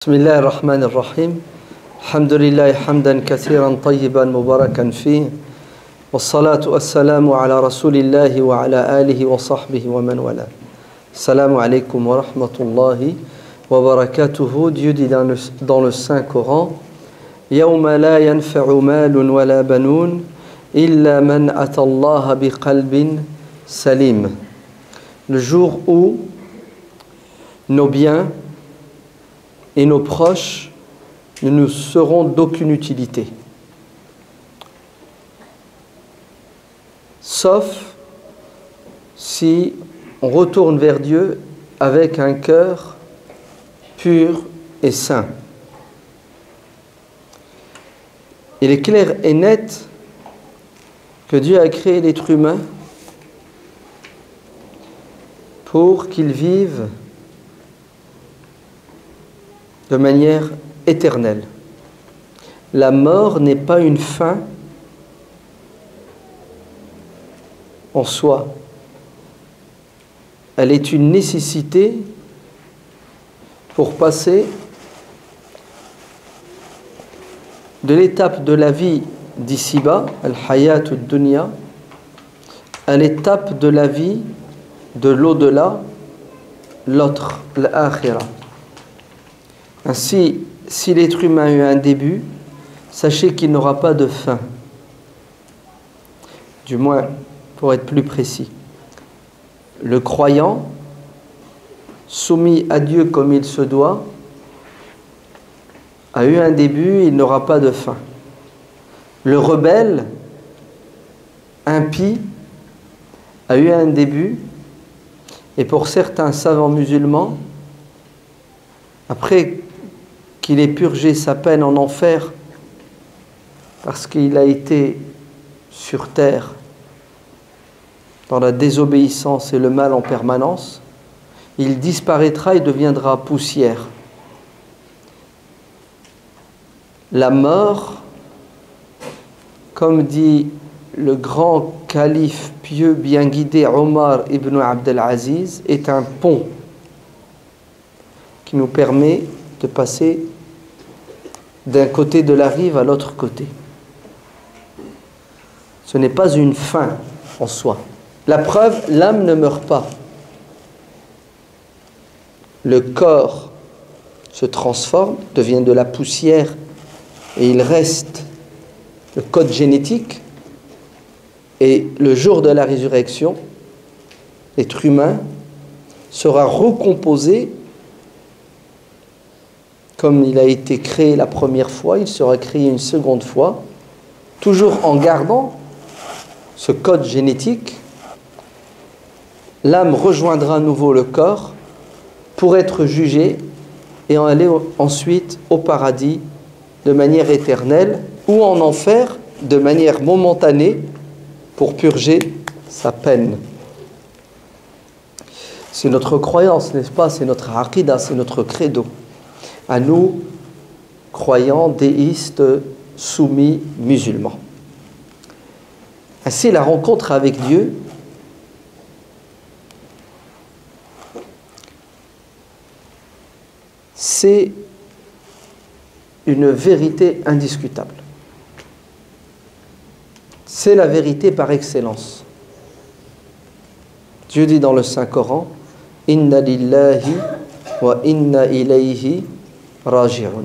بسم الله الرحمن الرحيم الحمد لله حمدا كثيرا طيبا مباركا فيه والصلاة والسلام على رسول الله وعلى آله وصحبه ومن والاه. Salam alaikum wa rahmatullahi wa barakatuhu. Dieu dit dans le Saint-Coran: Yawma la yanfa'u malun wa la banoun illa man atallaha biqalbin salim. Le jour où nos biens et nos proches ne nous seront d'aucune utilité, sauf si on retourne vers Dieu avec un cœur pur et saint. Il est clair et net que Dieu a créé l'être humain pour qu'il vive de manière éternelle. La mort n'est pas une fin en soi. Elle est une nécessité pour passer de l'étape de la vie d'ici-bas, al-hayat ad-dunya, à l'étape de la vie de l'au-delà, l'autre, l'akhira. Ainsi, si l'être humain a eu un début, sachez qu'il n'aura pas de fin. Du moins, pour être plus précis. Le croyant, soumis à Dieu comme il se doit, a eu un début, il n'aura pas de fin. Le rebelle, impie, a eu un début, et pour certains savants musulmans, après qu'il ait purgé sa peine en enfer, parce qu'il a été sur terre dans la désobéissance et le mal en permanence, il disparaîtra et deviendra poussière. La mort, comme dit le grand calife pieux bien guidé Omar ibn Abdel Aziz, est un pont qui nous permet de passer d'un côté de la rive à l'autre côté. Ce n'est pas une fin en soi. La preuve, l'âme ne meurt pas. Le corps se transforme, devient de la poussière et il reste le code génétique. Et le jour de la résurrection, l'être humain sera recomposé comme il a été créé la première fois, il sera créé une seconde fois, toujours en gardant ce code génétique. L'âme rejoindra à nouveau le corps pour être jugée et en aller ensuite au paradis de manière éternelle ou en enfer de manière momentanée pour purger sa peine. C'est notre croyance, n'est-ce pas? C'est notre aqida, c'est notre credo. À nous, croyants, déistes, soumis, musulmans. Ainsi, la rencontre avec Dieu c'est une vérité indiscutable. C'est la vérité par excellence. Dieu dit dans le Saint-Coran: Inna lillahi wa inna ilayhi raji'un.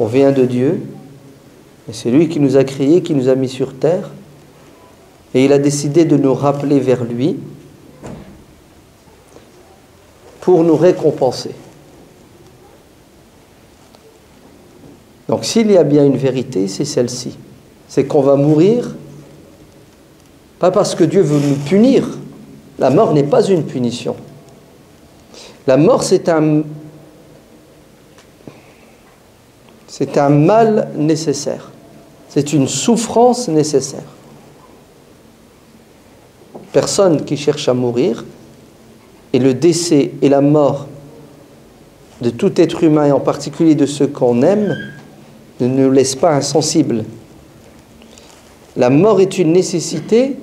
On vient de Dieu, et c'est lui qui nous a créés, qui nous a mis sur terre, et il a décidé de nous rappeler vers lui pour nous récompenser. Donc s'il y a bien une vérité, c'est celle-ci. C'est qu'on va mourir, pas parce que Dieu veut nous punir. La mort n'est pas une punition. La mort, c'est un mal nécessaire. C'est une souffrance nécessaire. Personne qui cherche à mourir, et le décès et la mort de tout être humain, et en particulier de ceux qu'on aime, ne nous laisse pas insensibles. La mort est une nécessité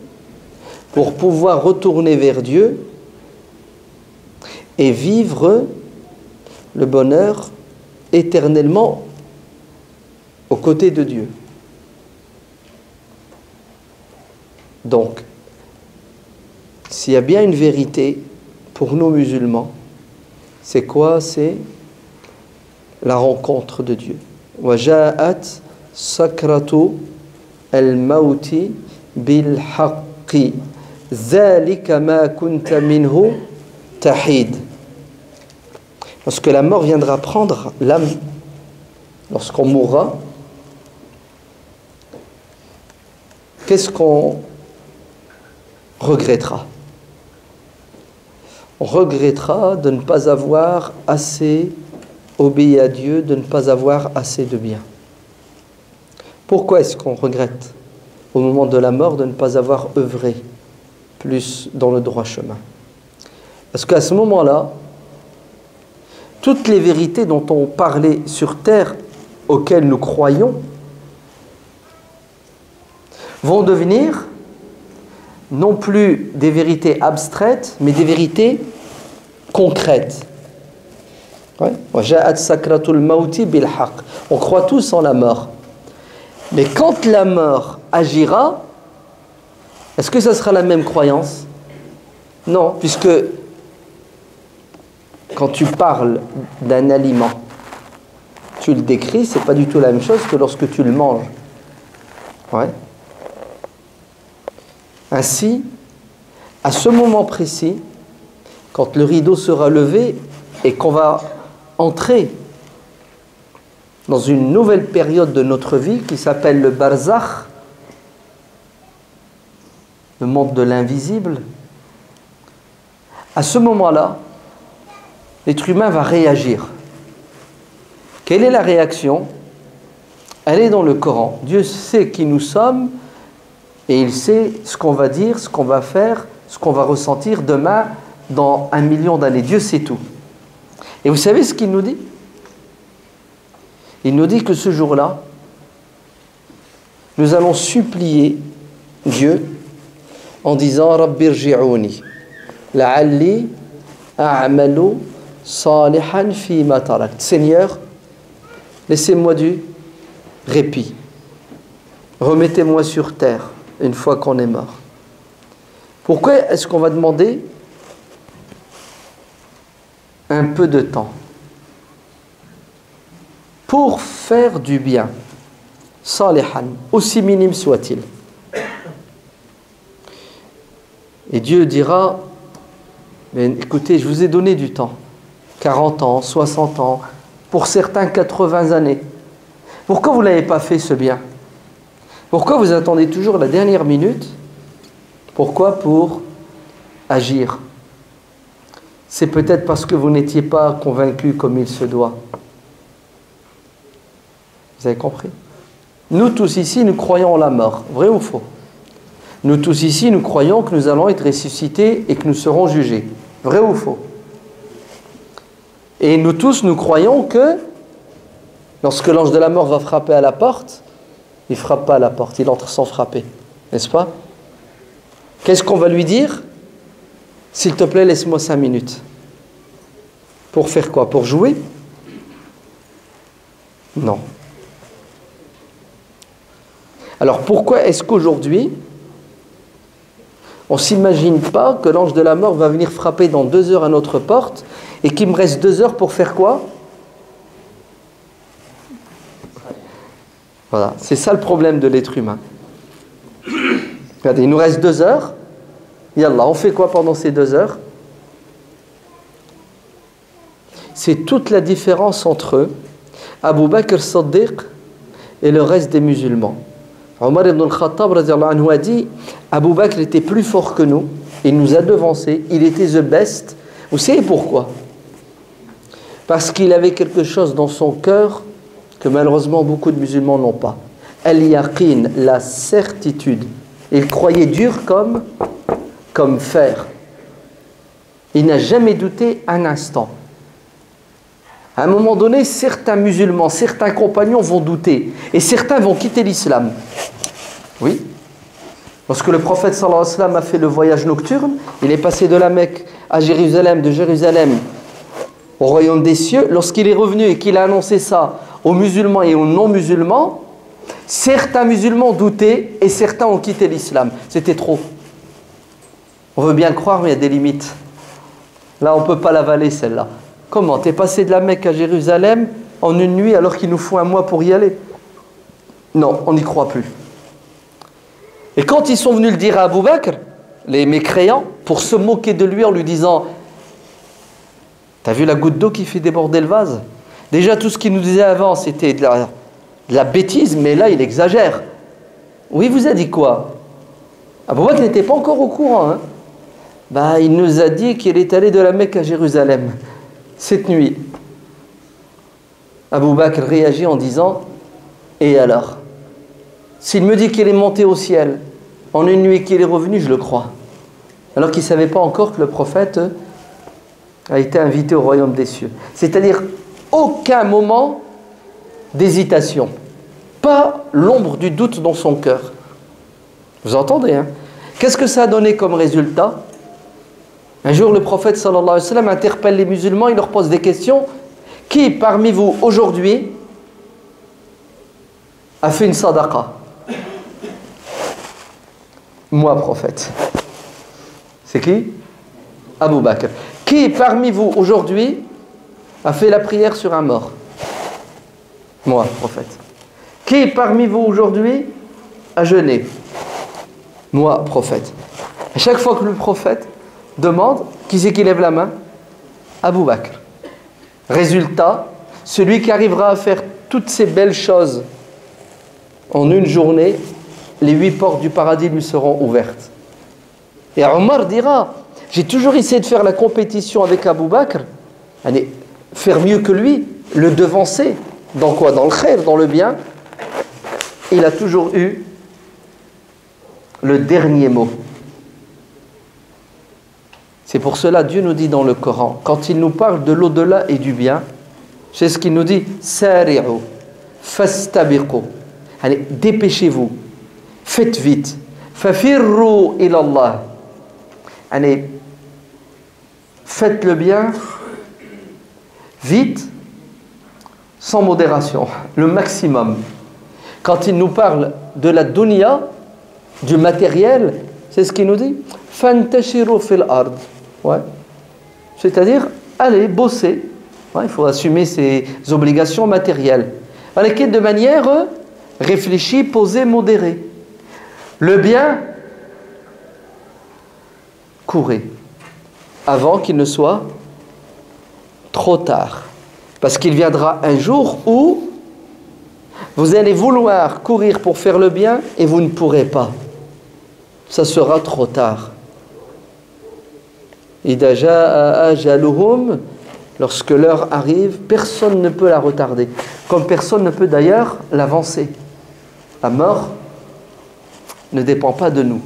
pour pouvoir retourner vers Dieu et vivre le bonheur éternellement aux côtés de Dieu. Donc, s'il y a bien une vérité pour nous musulmans, c'est quoi? C'est la rencontre de Dieu. وَجَاءَتْ سَكْرَةُ الْمَوْتِ بِالْحَقِّ ذَلِكَ مَا كُنْتَ مِنْهُ تَحِيدٌ. Lorsque la mort viendra prendre l'âme, lorsqu'on mourra, qu'est-ce qu'on regrettera? On regrettera de ne pas avoir assez obéi à Dieu, de ne pas avoir assez de bien. Pourquoi est-ce qu'on regrette au moment de la mort de ne pas avoir œuvré plus dans le droit chemin? Parce qu'à ce moment-là, toutes les vérités dont on parlait sur terre, auxquelles nous croyons, vont devenir non plus des vérités abstraites, mais des vérités concrètes. Ouais. On croit tous en la mort. Mais quand la mort agira, est-ce que ça sera la même croyance? Non, puisque quand tu parles d'un aliment, tu le décris, c'est pas du tout la même chose que lorsque tu le manges. Ouais. Ainsi, à ce moment précis, quand le rideau sera levé et qu'on va entrer dans une nouvelle période de notre vie qui s'appelle le barzakh, le monde de l'invisible, à ce moment-là, l'être humain va réagir. Quelle est la réaction? Elle est dans le Coran. Dieu sait qui nous sommes et il sait ce qu'on va dire, ce qu'on va faire, ce qu'on va ressentir demain, dans 1 million d'années. Dieu sait tout. Et vous savez ce qu'il nous dit? Il nous dit que ce jour-là, nous allons supplier Dieu en disant « Rabbi rji'ouni, la'alli a'malu salihan fi ma tarakt » Seigneur, laissez-moi du répit. Remettez-moi sur terre une fois qu'on est mort. Pourquoi est-ce qu'on va demander un peu de temps pour faire du bien, salihan, aussi minime soit-il? Et Dieu dira, mais écoutez, je vous ai donné du temps, 40 ans, 60 ans, pour certains 80 années. Pourquoi vous ne l'avez pas fait ce bien? Pourquoi vous attendez toujours la dernière minute? Pourquoi? Pour agir. C'est peut-être parce que vous n'étiez pas convaincu comme il se doit. Vous avez compris? Nous tous ici, nous croyons en la mort. Vrai ou faux? Nous tous ici, nous croyons que nous allons être ressuscités et que nous serons jugés. Vrai ou faux? Et nous tous, nous croyons que lorsque l'ange de la mort va frapper à la porte, il ne frappe pas à la porte, il entre sans frapper. N'est-ce pas? Qu'est-ce qu'on va lui dire? S'il te plaît, laisse-moi 5 minutes. Pour faire quoi? Pour jouer? Non. Alors pourquoi est-ce qu'aujourd'hui, on ne s'imagine pas que l'ange de la mort va venir frapper dans 2 heures à notre porte et qu'il me reste 2 heures pour faire quoi? Voilà, c'est ça le problème de l'être humain. Regardez, il nous reste 2 heures. Yallah, on fait quoi pendant ces 2 heures? C'est toute la différence entre Abu Bakr Siddiq et le reste des musulmans. Omar ibn al-Khattab radiyallahu anhu a dit, Abu Bakr était plus fort que nous, il nous a devancés, il était the best. Vous savez pourquoi? Parce qu'il avait quelque chose dans son cœur que malheureusement beaucoup de musulmans n'ont pas. Al-yaqin, la certitude. Il croyait dur comme fer. Il n'a jamais douté un instant. À un moment donné, certains musulmans, certains compagnons vont douter et certains vont quitter l'islam. Oui. Lorsque le prophète sallallahu alayhi wa sallam a fait le voyage nocturne, il est passé de la Mecque à Jérusalem, de Jérusalem au royaume des cieux, lorsqu'il est revenu et qu'il a annoncé ça aux musulmans et aux non-musulmans, certains musulmans doutaient et certains ont quitté l'islam. C'était trop. On veut bien croire, mais il y a des limites. Là, on ne peut pas l'avaler, celle-là. Comment? T'es passé de la Mecque à Jérusalem en une nuit alors qu'il nous faut un mois pour y aller? Non, on n'y croit plus. Et quand ils sont venus le dire à Abu Bakr, les mécréants, pour se moquer de lui en lui disant « T'as vu la goutte d'eau qui fait déborder le vase ?» Déjà, tout ce qu'il nous disait avant, c'était de la bêtise, mais là, il exagère. Oui, il vous a dit quoi? Abu Bakr n'était pas encore au courant. Hein. Bah, il nous a dit qu'il est allé de la Mecque à Jérusalem cette nuit. Abu Bakr réagit en disant « Et alors? S'il me dit qu'il est monté au ciel en une nuit qu'il est revenu, je le crois. » Alors qu'il ne savait pas encore que le prophète a été invité au royaume des cieux. C'est-à-dire aucun moment d'hésitation. Pas l'ombre du doute dans son cœur. Vous entendez, hein? Qu'est-ce que ça a donné comme résultat? Un jour, le prophète sallallahu alayhi wa sallam interpelle les musulmans, il leur pose des questions. Qui parmi vous aujourd'hui a fait une sadaqa? Moi, prophète. C'est qui? Abu Bakr. Qui parmi vous aujourd'hui a fait la prière sur un mort? Moi, prophète. Qui parmi vous aujourd'hui a jeûné? Moi, prophète. À chaque fois que le prophète demande, qui c'est qui lève la main? Abu Bakr. Résultat, celui qui arrivera à faire toutes ces belles choses en une journée, les 8 portes du paradis lui seront ouvertes. Et Omar dira, j'ai toujours essayé de faire la compétition avec Abu Bakr, allez, faire mieux que lui, le devancer. Dans quoi? Dans le khair, dans le bien. Il a toujours eu le dernier mot. C'est pour cela Dieu nous dit dans le Coran, quand il nous parle de l'au-delà et du bien, c'est ce qu'il nous dit, sari'u, fastabiqu. Allez, dépêchez-vous, faites vite, fafirru ilallah. Allez, faites le bien vite, sans modération, le maximum. Quand il nous parle de la dunya, du matériel, c'est ce qu'il nous dit, fantashiru fil ard. Ouais. C'est-à-dire, allez, bosser. Ouais, il faut assumer ses obligations matérielles. Avec de manière réfléchie, posée, modérée. Le bien, courez, avant qu'il ne soit trop tard. Parce qu'il viendra un jour où vous allez vouloir courir pour faire le bien et vous ne pourrez pas. Ça sera trop tard. Ida jaa ajaluhum, lorsque l'heure arrive, personne ne peut la retarder. Comme personne ne peut d'ailleurs l'avancer. La mort ne dépend pas de nous.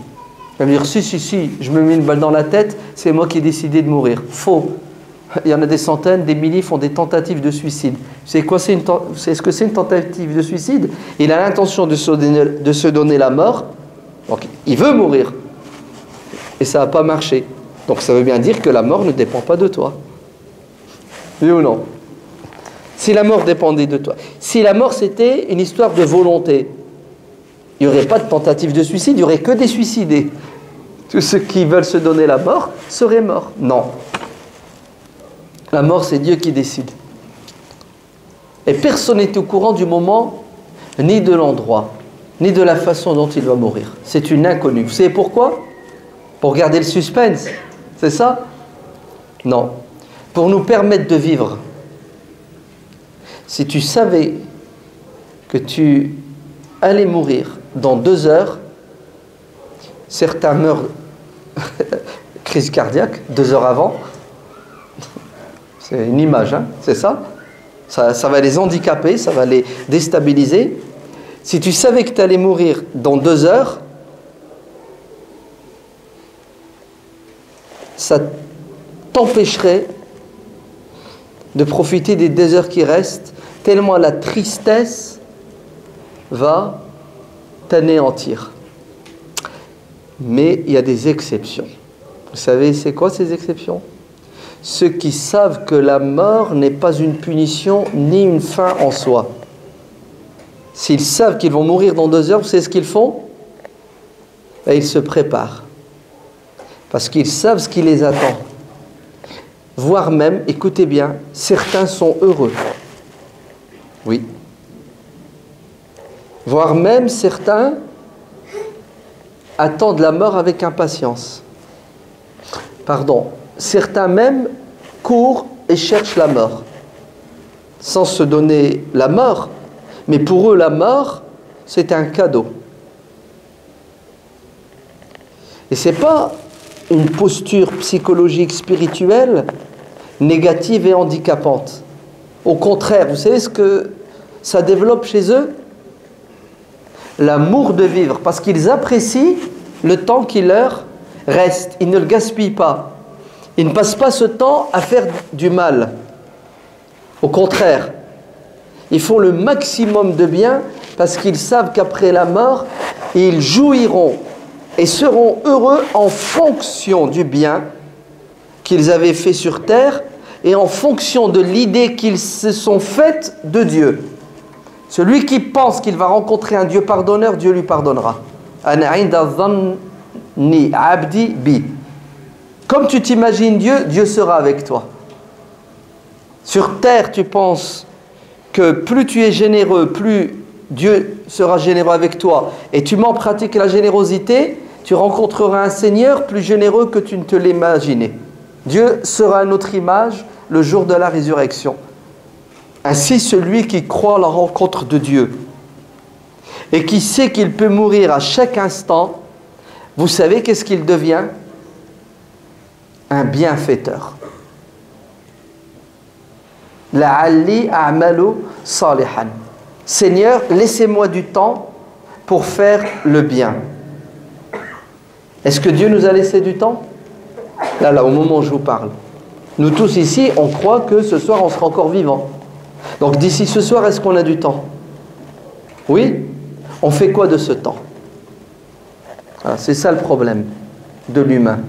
Elle va dire, si, je me mets une balle dans la tête, c'est moi qui ai décidé de mourir. Faux. Il y en a des centaines, des milliers font des tentatives de suicide. C'est ce que c'est une tentative de suicide? Il a l'intention de se donner la mort. Donc, il veut mourir. Et ça n'a pas marché. Donc ça veut bien dire que la mort ne dépend pas de toi. Oui ou non? Si la mort dépendait de toi. Si la mort c'était une histoire de volonté, il n'y aurait pas de tentative de suicide, il n'y aurait que des suicidés. Tous ceux qui veulent se donner la mort seraient morts. Non. La mort, c'est Dieu qui décide. Et personne n'est au courant du moment, ni de l'endroit, ni de la façon dont il va mourir. C'est une inconnue. Vous savez pourquoi? Pour garder le suspense. C'est ça? Non. Pour nous permettre de vivre. Si tu savais que tu allais mourir dans 2 heures, certains meurent crise cardiaque 2 heures avant. C'est une image, hein, c'est ça? Ça va les handicaper, ça va les déstabiliser. Si tu savais que tu allais mourir dans 2 heures, ça t'empêcherait de profiter des 2 heures qui restent, tellement la tristesse va t'anéantir. Mais il y a des exceptions. Vous savez, c'est quoi ces exceptions? Ceux qui savent que la mort n'est pas une punition ni une fin en soi. S'ils savent qu'ils vont mourir dans 2 heures, vous savez ce qu'ils font? Et ils se préparent. Parce qu'ils savent ce qui les attend. Voire même, écoutez bien, certains sont heureux. Oui. Voire même certains attendent la mort avec impatience. Pardon. Certains même courent et cherchent la mort. Sans se donner la mort. Mais pour eux, la mort, c'est un cadeau. Et ce n'est pas une posture psychologique, spirituelle, négative et handicapante. Au contraire, vous savez ce que ça développe chez eux? L'amour de vivre, parce qu'ils apprécient le temps qui leur reste. Ils ne le gaspillent pas. Ils ne passent pas ce temps à faire du mal. Au contraire, ils font le maximum de bien parce qu'ils savent qu'après la mort, ils jouiront et seront heureux en fonction du bien qu'ils avaient fait sur terre et en fonction de l'idée qu'ils se sont faite de Dieu. Celui qui pense qu'il va rencontrer un Dieu pardonneur, Dieu lui pardonnera. Ana inda dhanni abdi bi. Comme tu t'imagines Dieu, Dieu sera avec toi. Sur terre, tu penses que plus tu es généreux, plus Dieu sera généreux avec toi. Et tu mets en pratique la générosité, tu rencontreras un Seigneur plus généreux que tu ne te l'imaginais. Dieu sera à notre image le jour de la résurrection. Ainsi, celui qui croit à la rencontre de Dieu et qui sait qu'il peut mourir à chaque instant, vous savez qu'est-ce qu'il devient? Un bienfaiteur. La'alli a'malu salihan. Seigneur, laissez-moi du temps pour faire le bien. Est-ce que Dieu nous a laissé du temps? Là, au moment où je vous parle. Nous tous ici, on croit que ce soir, on sera encore vivants. Donc d'ici ce soir, est-ce qu'on a du temps? Oui? On fait quoi de ce temps? Voilà, c'est ça le problème de l'humain.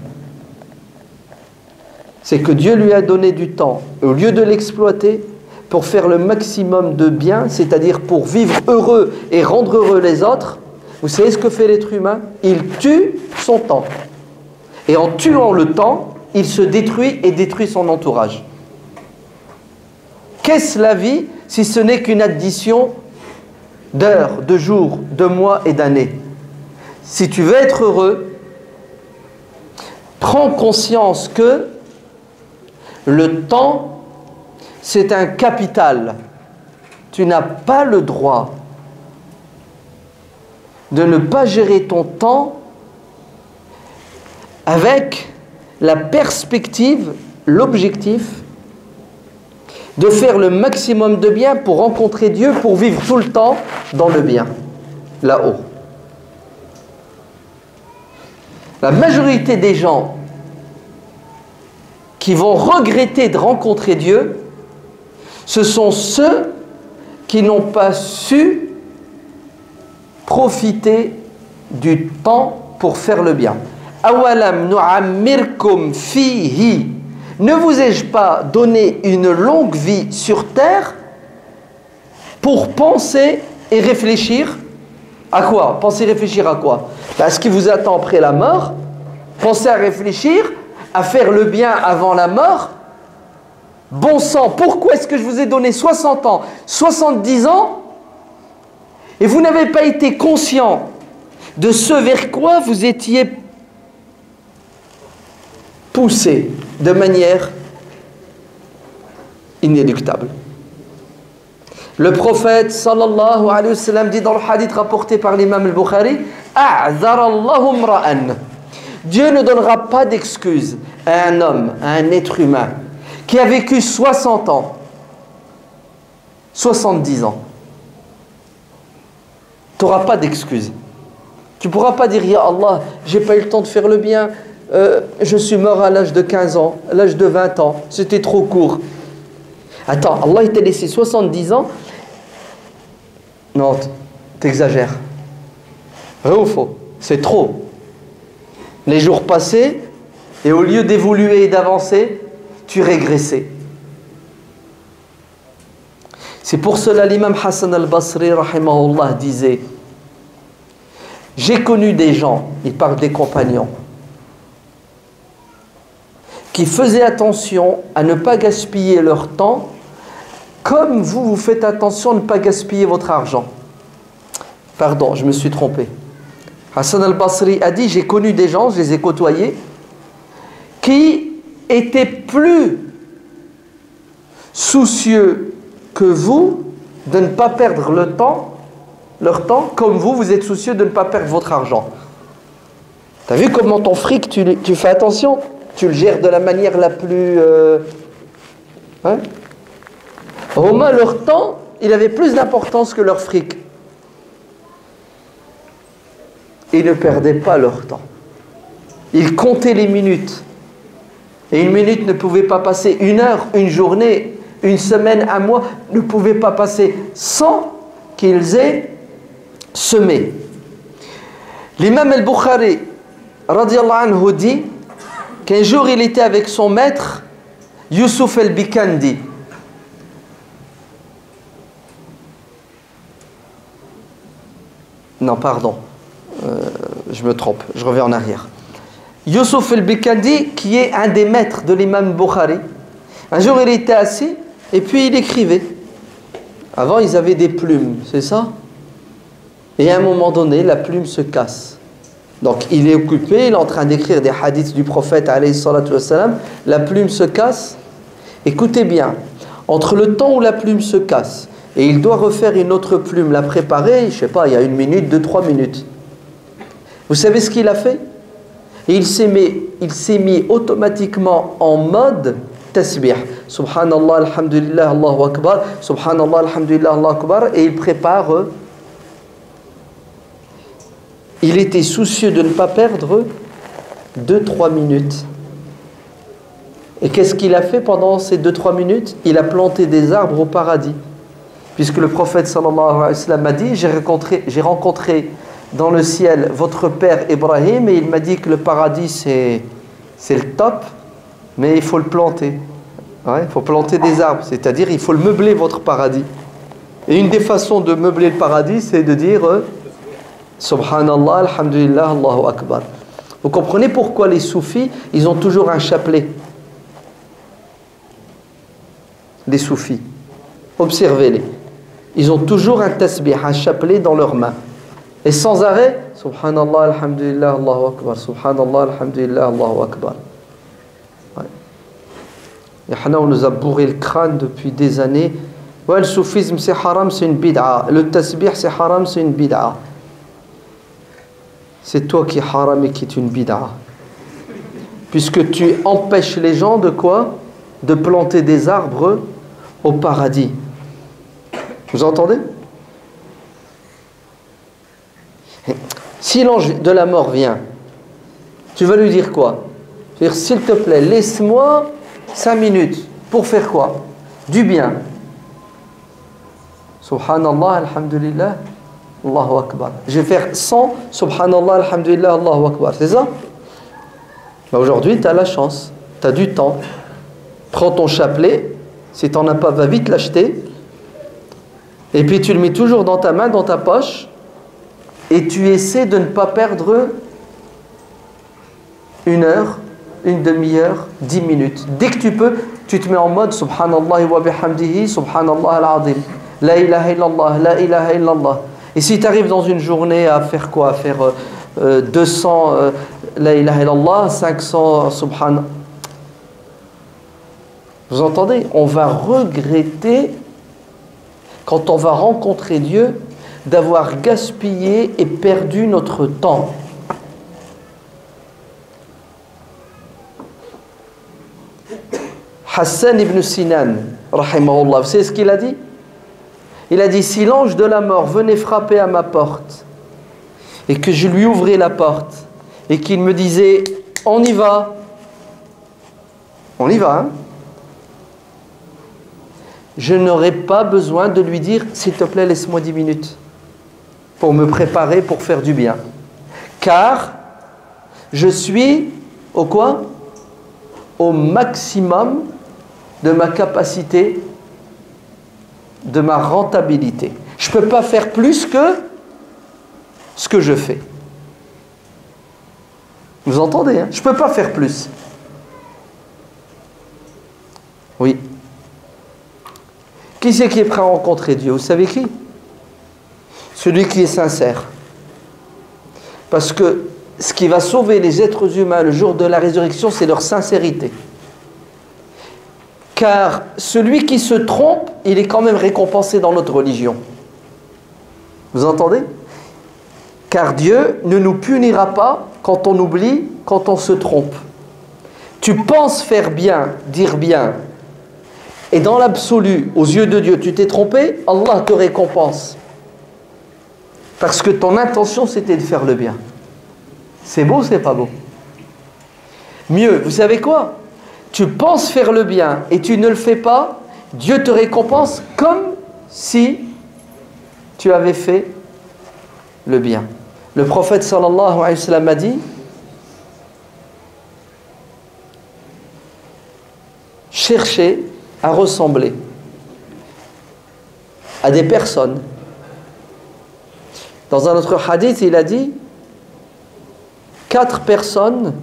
C'est que Dieu lui a donné du temps, au lieu de l'exploiter, pour faire le maximum de bien, c'est-à-dire pour vivre heureux et rendre heureux les autres. Vous savez ce que fait l'être humain? Il tue son temps. Et en tuant le temps, il se détruit et détruit son entourage. Qu'est-ce la vie si ce n'est qu'une addition d'heures, de jours, de mois et d'années? Si tu veux être heureux, prends conscience que le temps, c'est un capital. Tu n'as pas le droit de ne pas gérer ton temps avec la perspective, l'objectif de faire le maximum de bien pour rencontrer Dieu, pour vivre tout le temps dans le bien, là-haut. La majorité des gens qui vont regretter de rencontrer Dieu, ce sont ceux qui n'ont pas su profiter du temps pour faire le bien. Awalam nu'ammirkum fihi. Ne vous ai-je pas donné une longue vie sur terre pour penser et réfléchir à quoi? Penser et réfléchir à quoi? À ce qui vous attend après la mort. Pensez à réfléchir, à faire le bien avant la mort. Bon sang, pourquoi est-ce que je vous ai donné 60 ans, 70 ans et vous n'avez pas été conscient de ce vers quoi vous étiez poussé de manière inéluctable? Le prophète sallallahu alayhi wa sallam dit dans le hadith rapporté par l'imam al-Bukhari, a'zarallahu imra'an. Dieu ne donnera pas d'excuses à un homme, à un être humain qui a vécu 60 ans, 70 ans. Tu n'auras pas d'excuses. Tu ne pourras pas dire, ya Allah, j'ai pas eu le temps de faire le bien, je suis mort à l'âge de 15 ans, à l'âge de 20 ans, c'était trop court. Attends, Allah il t'a laissé 70 ans. Non, t'exagères. Vrai ou faux? C'est trop. Les jours passés, et au lieu d'évoluer et d'avancer, tu régressais. C'est pour cela l'imam Hassan al-Basri, rahimahullah, disait, j'ai connu des gens, il parle des compagnons, qui faisaient attention à ne pas gaspiller leur temps, comme vous faites attention à ne pas gaspiller votre argent. Pardon, je me suis trompé. Hassan al-Basri a dit, j'ai connu des gens, je les ai côtoyés, qui étaient plus soucieux que vous de ne pas perdre leur temps, comme vous êtes soucieux de ne pas perdre votre argent. Tu as vu comment ton fric, tu fais attention, tu le gères de la manière la plus... Romain, leur temps, il avait plus d'importance que leur fric. Ils ne perdaient pas leur temps. Ils comptaient les minutes. Et une minute ne pouvait pas passer, une heure, une journée, une semaine, un mois, ne pouvait pas passer sans qu'ils aient semé. L'imam al-Bukhari, radiallahu anhu, dit qu'un jour il était avec son maître, Yusuf al-Bikandi. Non, pardon, je me trompe, je reviens en arrière. Yusuf al-Bikandi, qui est un des maîtres de l'imam Bukhari, un jour il était assis et puis il écrivait. Avant ils avaient des plumes, c'est ça? Et à un moment donné, la plume se casse. Donc il est occupé, il est en train d'écrire des hadiths du prophète, alayhi salatu wassalam, la plume se casse. Écoutez bien, entre le temps où la plume se casse et il doit refaire une autre plume, la préparer, je ne sais pas, il y a 1 minute, 2, 3 minutes. Vous savez ce qu'il a fait? Et il s'est mis automatiquement en mode tasbih. Subhanallah, alhamdulillah, Allahu akbar. Subhanallah, alhamdulillah, Allahu akbar. Et il prépare. Il était soucieux de ne pas perdre 2-3 minutes. Et qu'est-ce qu'il a fait pendant ces 2-3 minutes? Il a planté des arbres au paradis. Puisque le prophète sallallahu alayhi wa sallam a dit, j'ai rencontré dans le ciel votre père Ibrahim et il m'a dit que le paradis c'est le top, mais il faut le planter. Ouais, il faut planter des arbres, c'est-à-dire il faut le meubler votre paradis. Et une des façons de meubler le paradis, c'est de dire Subhanallah, alhamdulillah, Allahu akbar. Vous comprenez pourquoi les soufis, ils ont toujours un chapelet? Les soufis, observez-les. Ils ont toujours un tasbih, un chapelet dans leurs mains. Et sans arrêt, Subhanallah, alhamdulillah, Allahu akbar. Subhanallah, alhamdulillah, Allahu akbar. Ouais. Et on nous a bourré le crâne depuis des années. Ouais, le soufisme c'est haram, c'est une bid'a. Le tasbih c'est haram, c'est une bid'a. C'est toi qui est haram et qui est une bid'a. Puisque tu empêches les gens de quoi? De planter des arbres au paradis. Vous entendez? Si l'ange de la mort vient, tu vas lui dire quoi? Tu vas dire, s'il te plaît, laisse-moi 5 minutes. Pour faire quoi? Du bien. Subhanallah, alhamdulillah, Allahu akbar. Je vais faire 100, Subhanallah, alhamdulillah, Allahu akbar. C'est ça? Ben aujourd'hui, tu as la chance. Tu as du temps. Prends ton chapelet. Si tu n'en as pas, va vite l'acheter. Et puis tu le mets toujours dans ta main, dans ta poche. Et tu essaies de ne pas perdre 1 heure, 1 demi-heure, 10 minutes. Dès que tu peux, tu te mets en mode Subhanallah wa bihamdihi, Subhanallah al-azim. La ilaha illallah, la ilaha illallah. Et si tu arrives dans une journée à faire quoi? À faire 200 la ilaha illallah, 500 Subhanallah. Vous entendez? On va regretter, quand on va rencontrer Dieu, d'avoir gaspillé et perdu notre temps. Hassan ibn Sinan, rahimahullah, vous savez ce qu'il a dit? Il a dit, si l'ange de la mort venait frapper à ma porte et que je lui ouvrais la porte et qu'il me disait, on y va, hein? Je n'aurais pas besoin de lui dire, s'il te plaît, laisse-moi 10 minutes pour me préparer pour faire du bien. Car je suis au quoi? Au maximum de ma capacité, de ma rentabilité. Je ne peux pas faire plus que ce que je fais. Vous entendez, hein? Je ne peux pas faire plus. Oui. Qui c'est qui est prêt à rencontrer Dieu? Vous savez qui? Celui qui est sincère. Parce que ce qui va sauver les êtres humains le jour de la résurrection, c'est leur sincérité. Car celui qui se trompe, il est quand même récompensé dans notre religion. Vous entendez? Car Dieu ne nous punira pas quand on oublie, quand on se trompe. Tu penses faire bien, dire bien, et dans l'absolu, aux yeux de Dieu, tu t'es trompé, Allah te récompense. Parce que ton intention, c'était de faire le bien. C'est beau, c'est pas beau? Mieux, vous savez quoi? Tu penses faire le bien et tu ne le fais pas, Dieu te récompense comme si tu avais fait le bien. Le prophète sallallahu alayhi wa sallam a dit: cherchez à ressembler à des personnes. Dans un autre hadith, il a dit: 4 personnes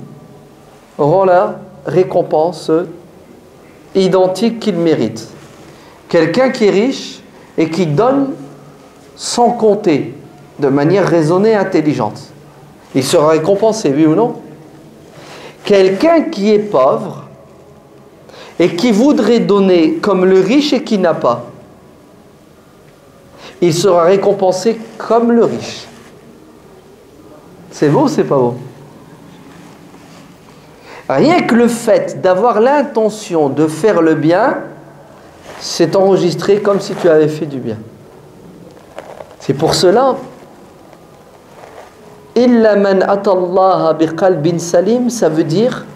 auront la récompense identique qu'ils méritent. Quelqu'un qui est riche et qui donne sans compter, de manière raisonnée et intelligente. Il sera récompensé, oui ou non? Quelqu'un qui est pauvre et qui voudrait donner comme le riche et qui n'a pas, il sera récompensé comme le riche. C'est beau ou c'est pas beau? Rien que le fait d'avoir l'intention de faire le bien, c'est enregistré comme si tu avais fait du bien. C'est pour cela, illa man atallaha biqalbin salim, ça veut dire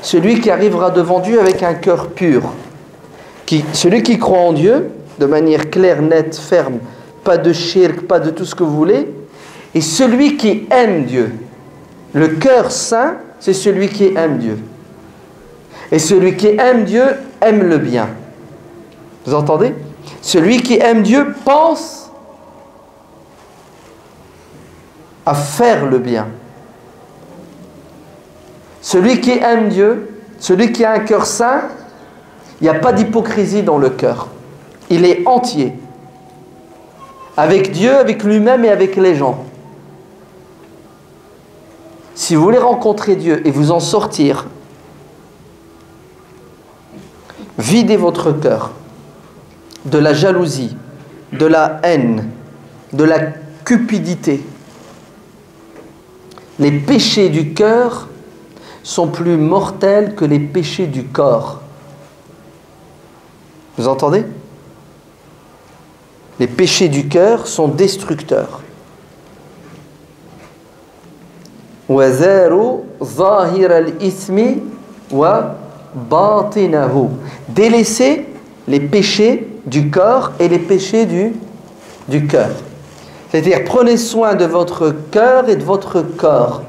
celui qui arrivera devant Dieu avec un cœur pur. Celui qui croit en Dieu de manière claire, nette, ferme, pas de shirk, pas de tout ce que vous voulez, et celui qui aime Dieu. Le cœur saint, c'est celui qui aime Dieu. Et celui qui aime Dieu aime le bien. Vous entendez? Celui qui aime Dieu pense à faire le bien. Celui qui aime Dieu, celui qui a un cœur saint, il n'y a pas d'hypocrisie dans le cœur. Il est entier. Avec Dieu, avec lui-même et avec les gens. Si vous voulez rencontrer Dieu et vous en sortir, videz votre cœur de la jalousie, de la haine, de la cupidité. Les péchés du cœur sont plus mortels que les péchés du corps. Vous entendez? Les péchés du cœur sont destructeurs. Délaissez les péchés du corps et les péchés du cœur. C'est-à-dire, prenez soin de votre cœur et de votre corps.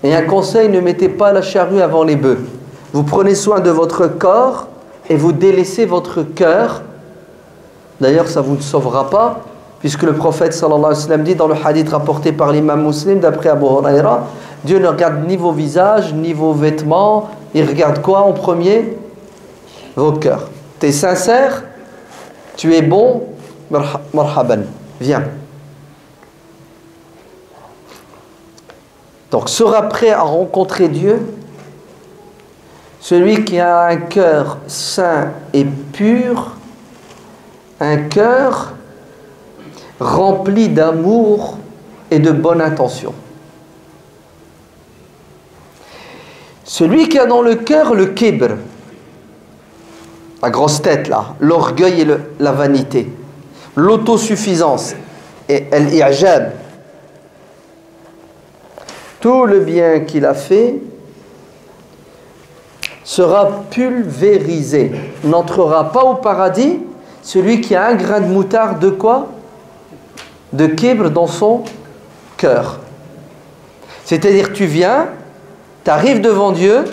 Et un conseil, ne mettez pas la charrue avant les bœufs. Vous prenez soin de votre corps et vous délaissez votre cœur. D'ailleurs, ça ne vous sauvera pas, puisque le prophète sallallahu alayhi wa sallam dit dans le hadith rapporté par l'imam Muslim d'après Abu Huraira, Dieu ne regarde ni vos visages, ni vos vêtements, il regarde quoi en premier? Vos cœurs. Tu es sincère? Tu es bon? Marhaban, viens. Donc sera prêt à rencontrer Dieu celui qui a un cœur saint et pur, un cœur rempli d'amour et de bonne intention. Celui qui a dans le cœur le kibr, la grosse tête là, l'orgueil et la vanité, l'autosuffisance et l'ijab, tout le bien qu'il a fait sera pulvérisé, n'entrera pas au paradis celui qui a un grain de moutarde de quoi? De kibr dans son cœur. C'est-à-dire tu viens, tu arrives devant Dieu,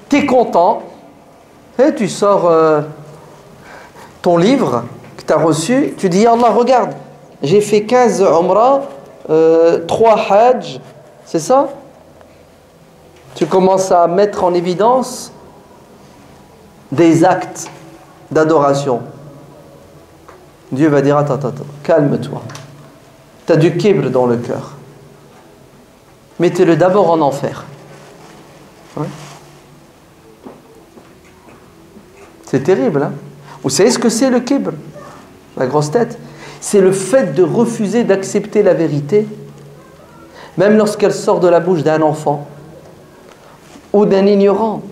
tu es content, Et tu sors ton livre que tu as reçu, tu dis Allah, regarde, j'ai fait 15 umrah, 3 hajj, c'est ça? Tu commences à mettre en évidence des actes d'adoration. Dieu va dire, attends, calme-toi. Tu as du kibr dans le cœur. Mettez-le d'abord en enfer. Ouais. C'est terrible, hein? Vous savez ce que c'est le kibr? La grosse tête. C'est le fait de refuser d'accepter la vérité, même lorsqu'elle sort de la bouche d'un enfant ou d'un ignorant.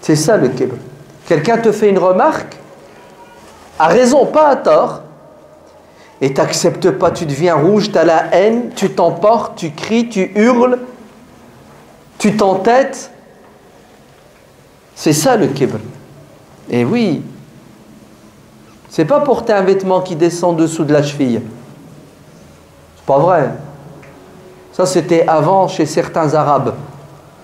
C'est ça le kibr. Quelqu'un te fait une remarque, à raison, pas à tort, et tu n'acceptes pas, tu deviens rouge, tu as la haine, tu t'emportes, tu cries, tu hurles, tu t'entêtes. C'est ça le kibr. Et oui, c'est pas porter un vêtement qui descend dessous de la cheville. C'est pas vrai. Ça c'était avant chez certains Arabes.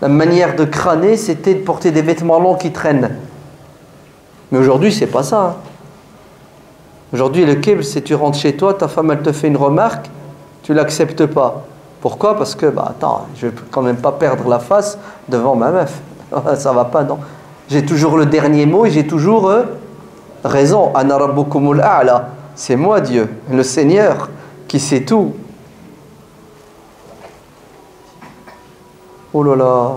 La manière de crâner, c'était de porter des vêtements longs qui traînent. Mais aujourd'hui, c'est pas ça. Hein. Aujourd'hui, le kibr, c'est tu rentres chez toi, ta femme, elle te fait une remarque, tu l'acceptes pas. Pourquoi? Parce que, attends, je vais quand même pas perdre la face devant ma meuf. Ça va pas, non. J'ai toujours le dernier mot et j'ai toujours raison. Ana rabbukumul a'la. C'est moi, Dieu, le Seigneur, qui sait tout. Oh là là.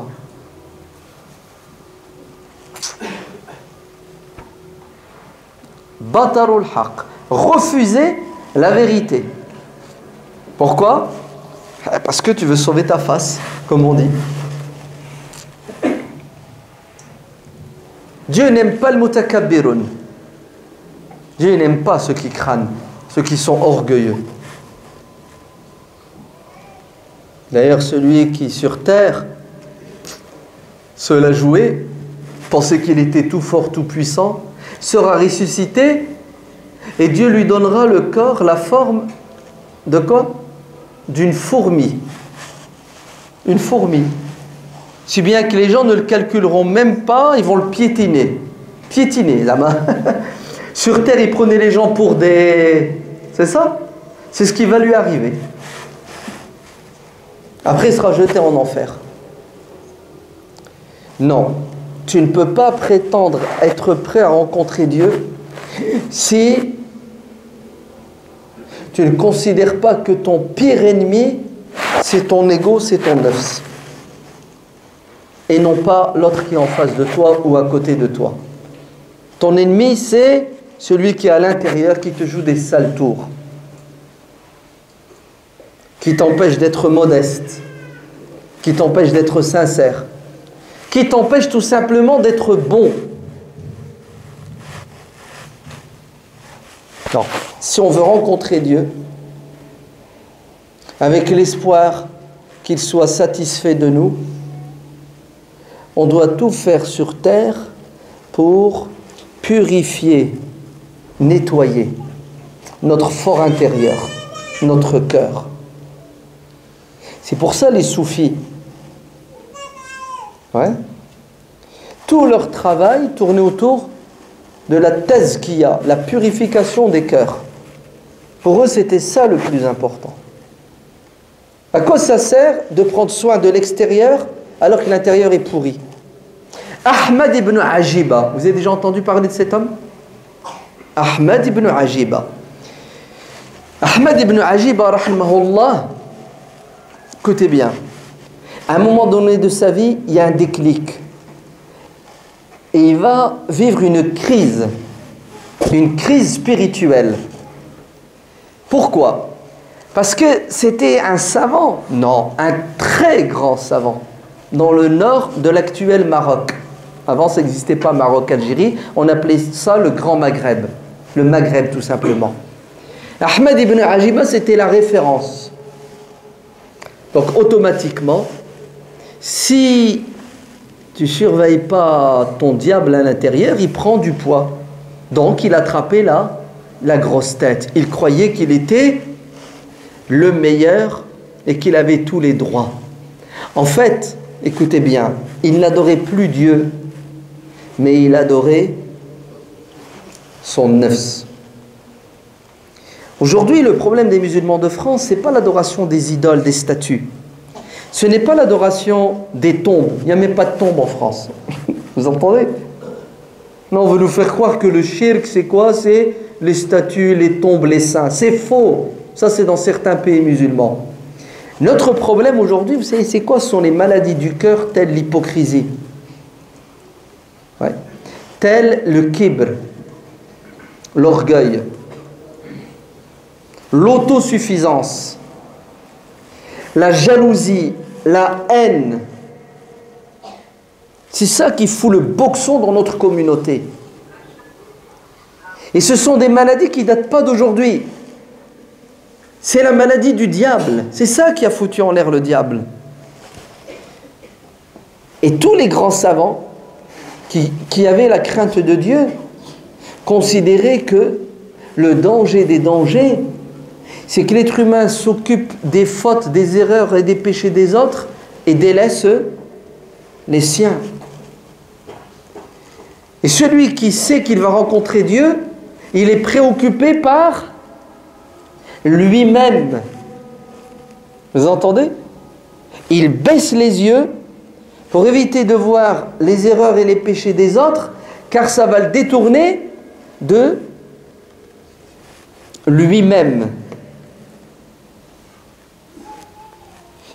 Batarul haq. Refuser la vérité. Pourquoi? Parce que tu veux sauver ta face, comme on dit. Dieu n'aime pas le mutakabbirun. Dieu n'aime pas ceux qui crânent, ceux qui sont orgueilleux. D'ailleurs, celui qui sur terre se la jouait, pensait qu'il était tout fort, tout puissant, sera ressuscité et Dieu lui donnera le corps, la forme de quoi? D'une fourmi. Une fourmi. Si bien que les gens ne le calculeront même pas, ils vont le piétiner. Piétiner, la main. Sur terre, il prenait les gens pour des... C'est ça? C'est ce qui va lui arriver. Après, il sera jeté en enfer. Non, tu ne peux pas prétendre être prêt à rencontrer Dieu si tu ne considères pas que ton pire ennemi, c'est ton ego, c'est ton nafs. Et non pas l'autre qui est en face de toi ou à côté de toi. Ton ennemi, c'est celui qui est à l'intérieur, qui te joue des sales tours, qui t'empêche d'être modeste, qui t'empêche d'être sincère, qui t'empêche tout simplement d'être bon. Non. Si on veut rencontrer Dieu, avec l'espoir qu'il soit satisfait de nous, on doit tout faire sur terre pour purifier, nettoyer notre fort intérieur, notre cœur. C'est pour ça les soufis, tout leur travail tournait autour de la tazkiya, la purification des cœurs. Pour eux, c'était ça le plus important. À quoi ça sert de prendre soin de l'extérieur alors que l'intérieur est pourri? Ahmad ibn Ajiba, vous avez déjà entendu parler de cet homme? Ahmad ibn Ajiba. Ahmad ibn Ajiba, rahimahullah, écoutez bien, à un moment donné de sa vie, il y a un déclic. Et il va vivre une crise spirituelle. Pourquoi? Parce que c'était un savant, non, un très grand savant, dans le nord de l'actuel Maroc. Avant, ça n'existait pas Maroc-Algérie, on appelait ça le Grand Maghreb, le Maghreb tout simplement. Ahmad ibn Ajiba, c'était la référence. Donc automatiquement, si tu ne surveilles pas ton diable à l'intérieur, il prend du poids. Donc il attrapait la grosse tête. Il croyait qu'il était le meilleur et qu'il avait tous les droits. En fait, écoutez bien, il n'adorait plus Dieu, mais il adorait son nafs. Aujourd'hui, le problème des musulmans de France, ce n'est pas l'adoration des idoles, des statues. Ce n'est pas l'adoration des tombes. Il n'y a même pas de tombe en France. Vous entendez? Non, on veut nous faire croire que le shirk, c'est quoi? C'est les statues, les tombes, les saints. C'est faux. Ça, c'est dans certains pays musulmans. Notre problème aujourd'hui, vous savez, c'est quoi? Ce sont les maladies du cœur, telles l'hypocrisie. Ouais. Tel le kibr, l'orgueil, l'autosuffisance, la jalousie, la haine. C'est ça qui fout le boxon dans notre communauté. Et ce sont des maladies qui ne datent pas d'aujourd'hui. C'est la maladie du diable. C'est ça qui a foutu en l'air le diable. Et tous les grands savants qui avaient la crainte de Dieu considéraient que le danger des dangers, c'est que l'être humain s'occupe des fautes, des erreurs et des péchés des autres et délaisse les siens. Et celui qui sait qu'il va rencontrer Dieu, il est préoccupé par lui-même. Vous entendez? Il baisse les yeux pour éviter de voir les erreurs et les péchés des autres, car ça va le détourner de lui-même.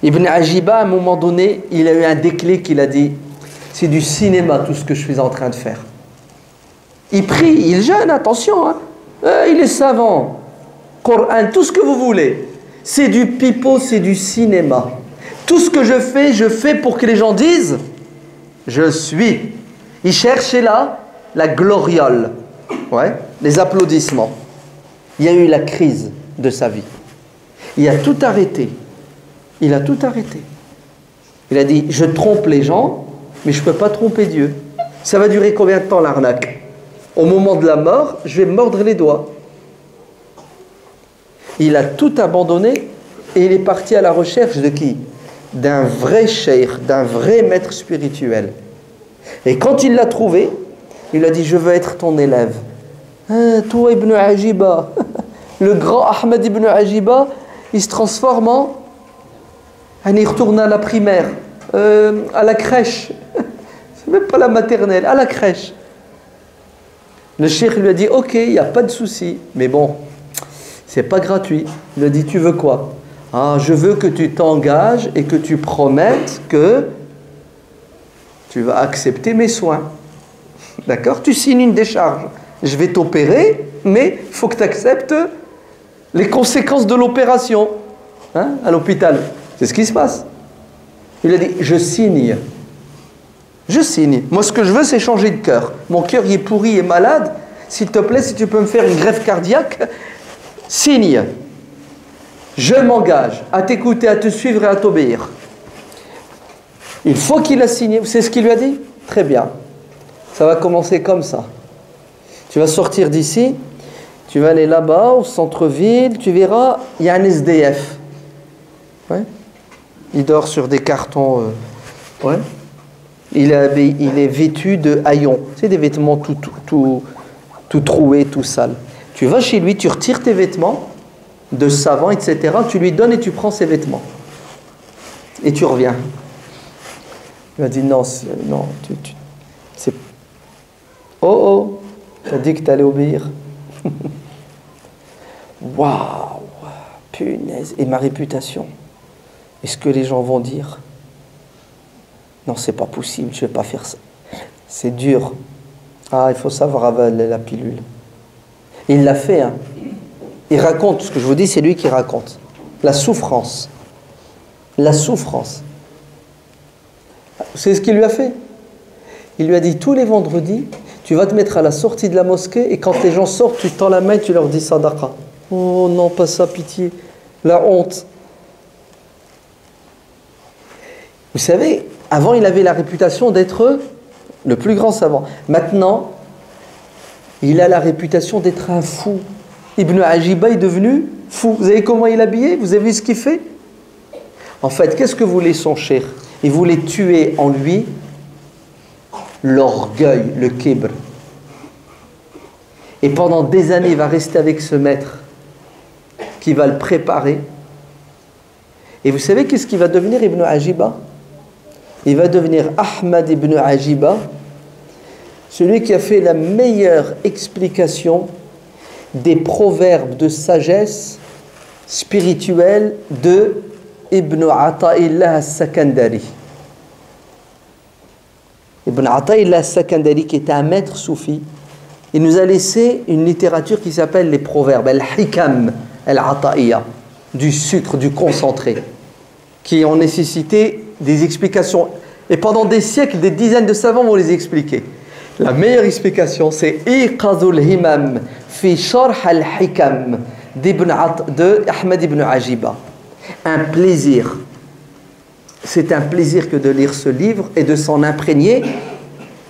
Ibn Ajiba, à un moment donné, il a eu un déclic, il a dit, c'est du cinéma tout ce que je suis en train de faire. Il prie, il jeûne, attention, hein. Il est savant, Coran, tout ce que vous voulez. C'est du pipeau, c'est du cinéma. Tout ce que je fais pour que les gens disent, je suis. Il cherchait là la gloriole, ouais, les applaudissements. Il y a eu la crise de sa vie. Il a tout arrêté. Il a tout arrêté. Il a dit, je trompe les gens, mais je ne peux pas tromper Dieu. Ça va durer combien de temps l'arnaque? Au moment de la mort, je vais me mordre les doigts. Il a tout abandonné et il est parti à la recherche de qui? D'un vrai cheikh, d'un vrai maître spirituel. Et quand il l'a trouvé, il a dit, je veux être ton élève. Ah, toi Ibn Ajiba, le grand Ahmed Ibn Ajiba, il se transforme en... Il retourne à la primaire, à la crèche. C'est même pas la maternelle, à la crèche. Le cheikh lui a dit, ok, il n'y a pas de souci, mais bon, c'est pas gratuit. Il lui a dit, tu veux quoi? Ah, je veux que tu t'engages et que tu promettes que tu vas accepter mes soins. D'accord? Tu signes une décharge. Je vais t'opérer, mais il faut que tu acceptes les conséquences de l'opération, hein, à l'hôpital. C'est ce qui se passe. Il a dit, je signe. Je signe. Moi, ce que je veux, c'est changer de cœur. Mon cœur, il est pourri, il est malade. S'il te plaît, si tu peux me faire une greffe cardiaque, signe. Je m'engage à t'écouter, à te suivre et à t'obéir. Une fois qu'il a signé, vous savez ce qu'il lui a dit? Très bien. Ça va commencer comme ça. Tu vas sortir d'ici, tu vas aller là-bas, au centre-ville, tu verras, il y a un SDF. Ouais. Il dort sur des cartons. Ouais. Il est vêtu de haillons. C'est des vêtements tout troués, tout sales. Tu vas chez lui, tu retires tes vêtements de savant, etc. Tu lui donnes et tu prends ses vêtements. Et tu reviens. Il m'a dit non, non, c'est... Oh, tu as dit que tu allais obéir. Waouh, punaise. Et ma réputation? Est-ce que les gens vont dire? Non, c'est pas possible, je vais pas faire ça. C'est dur. Ah, il faut savoir avaler la pilule. Et il l'a fait, hein. Il raconte, ce que je vous dis, c'est lui qui raconte. La souffrance. La souffrance. C'est ce qu'il lui a fait. Il lui a dit, tous les vendredis, tu vas te mettre à la sortie de la mosquée et quand les gens sortent, tu tends la main et tu leur dis sadaqa. Oh non, pas ça, pitié. La honte. Vous savez, avant, il avait la réputation d'être le plus grand savant. Maintenant, il a la réputation d'être un fou. Ibn Ajiba est devenu fou. Vous savez comment il est habillé? Vous avez vu ce qu'il fait? En fait, qu'est-ce que voulait son cheikh? Il voulait tuer en lui l'orgueil, le kibr. Et pendant des années, il va rester avec ce maître qui va le préparer. Et vous savez qu'est-ce qu'il va devenir, Ibn Ajiba? Il va devenir Ahmad ibn Ajiba, celui qui a fait la meilleure explication des proverbes de sagesse spirituelle de Ibn Ata'illah al-Sakandari. Ibn Ata'illah al-Sakandari, qui était un maître soufi, il nous a laissé une littérature qui s'appelle les proverbes, al-Hikam al-Ata'iyya, du sucre, du concentré, qui ont nécessité des explications. Et pendant des siècles, des dizaines de savants vont les expliquer. La meilleure explication, c'est Iqadul Himam fi Sharh al-Hikam de Ahmad ibn Ajiba. Un plaisir. C'est un plaisir que de lire ce livre et de s'en imprégner.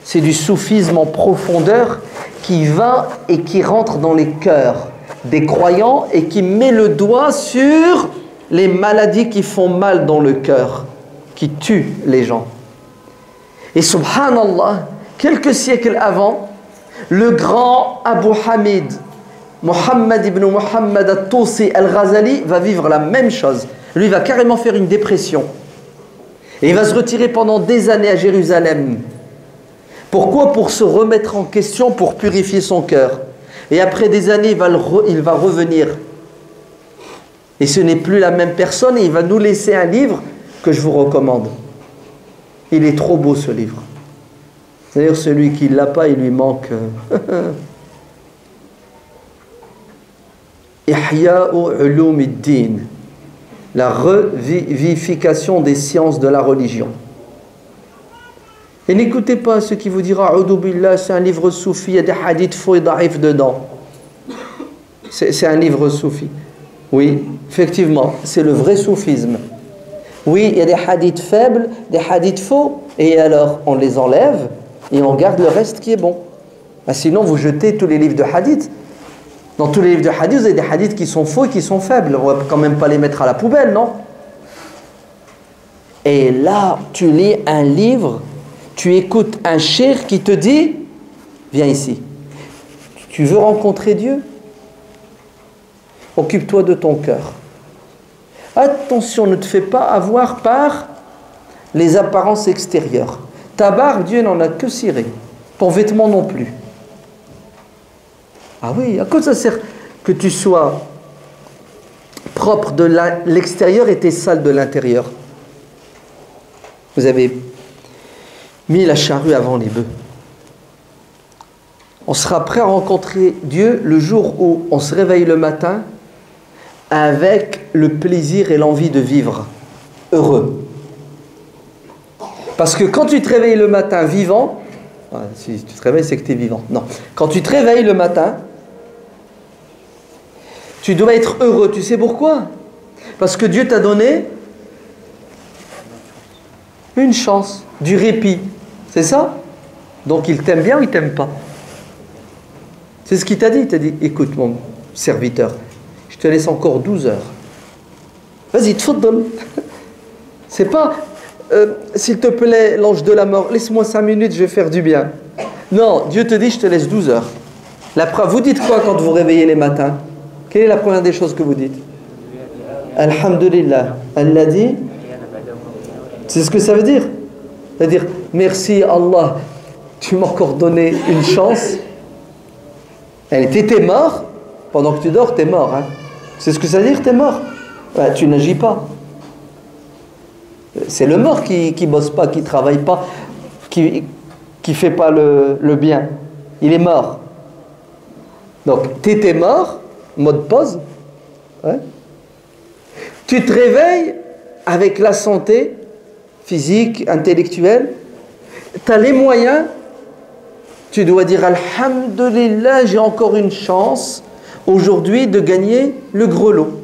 C'est du soufisme en profondeur qui va et qui rentre dans les cœurs des croyants et qui met le doigt sur les maladies qui font mal dans le cœur, qui tuent les gens. Et subhanallah, quelques siècles avant, le grand Abu Hamid, Muhammad ibn Muhammad al-Tusi al-Ghazali, va vivre la même chose. Lui, il va carrément faire une dépression. Et il va se retirer pendant des années à Jérusalem. Pourquoi? Pour se remettre en question, pour purifier son cœur. Et après des années, il va revenir. Et ce n'est plus la même personne, et il va nous laisser un livre que je vous recommande. Il est trop beau, ce livre. D'ailleurs, celui qui ne l'a pas, il lui manque... Ihya'u Ulumuddin, la revivification des sciences de la religion. Et n'écoutez pas ceux qui vous diront A'udhu billah, c'est un livre soufi, il y a des hadiths faux et da'if dedans. C'est un livre soufi. Oui, effectivement, c'est le vrai soufisme. Oui, il y a des hadiths faibles, des hadiths faux, et alors on les enlève et on garde le reste qui est bon. Sinon, vous jetez tous les livres de hadiths. Dans tous les livres de hadith, vous avez des hadiths qui sont faux et qui sont faibles. On ne va quand même pas les mettre à la poubelle, non? Et là, tu lis un livre, tu écoutes un cheikh qui te dit « Viens ici. Tu veux rencontrer Dieu? Occupe-toi de ton cœur. Attention, ne te fais pas avoir par les apparences extérieures. Ta barbe, Dieu n'en a que ciré. Ton vêtement non plus. Ah oui, à quoi ça sert que tu sois propre de l'extérieur et t'es sale de l'intérieur? Vous avez mis la charrue avant les bœufs. On sera prêt à rencontrer Dieu le jour où on se réveille le matin avec le plaisir et l'envie de vivre heureux. Parce que quand tu te réveilles le matin vivant, si tu te réveilles, c'est que tu es vivant. Non. Quand tu te réveilles le matin, tu dois être heureux. Tu sais pourquoi? Parce que Dieu t'a donné une chance, du répit. C'est ça? Donc il t'aime bien ou il t'aime pas? C'est ce qu'il t'a dit. Il t'a dit, écoute mon serviteur, je te laisse encore 12 heures. Vas-y, tfaddal. C'est pas, s'il te plaît, l'ange de la mort, laisse-moi 5 minutes, je vais faire du bien. Non, Dieu te dit, je te laisse 12 heures. La preuve, vous dites quoi quand vous réveillez les matins? Quelle est la première des choses que vous dites? Alhamdulillah. Allah dit. C'est ce que ça veut dire. C'est-à-dire, merci Allah, tu m'as encore donné une chance. T'es mort, pendant que tu dors, t'es mort. Hein. C'est ce que ça veut dire, t'es mort. Tu n'agis pas. C'est le mort qui bosse pas, qui travaille pas, qui fait pas le bien. Il est mort. Donc, t'étais mort, mode pause. Ouais. Tu te réveilles avec la santé physique, intellectuelle. Tu as les moyens. Tu dois dire Alhamdulillah, j'ai encore une chance aujourd'hui de gagner le gros lot.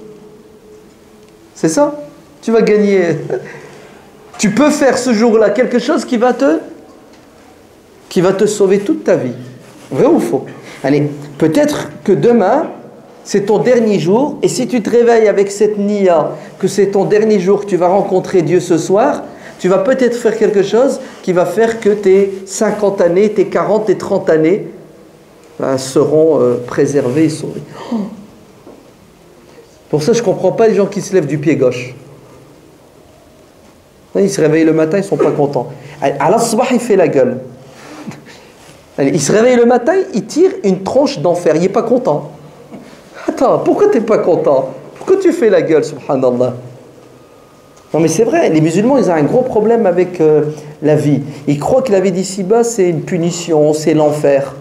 C'est ça? Tu vas gagner. Tu peux faire ce jour-là quelque chose qui va te sauver toute ta vie. Vrai ou faux? Allez, peut-être que demain, c'est ton dernier jour, et si tu te réveilles avec cette niya, que c'est ton dernier jour, que tu vas rencontrer Dieu ce soir, tu vas peut-être faire quelque chose qui va faire que tes 50 années, tes 40, tes 30 années seront préservées et sauvées. Pour ça, je ne comprends pas les gens qui se lèvent du pied gauche. Ils se réveillent le matin, ils ne sont pas contents. À l'asbah, il fait la gueule. Il se réveille le matin, il tire une tronche d'enfer. Il n'est pas content. Attends, pourquoi tu n'es pas content? Pourquoi tu fais la gueule, subhanallah? Non mais c'est vrai, les musulmans, ils ont un gros problème avec la vie. Ils croient que la vie d'ici-bas, c'est une punition, c'est l'enfer.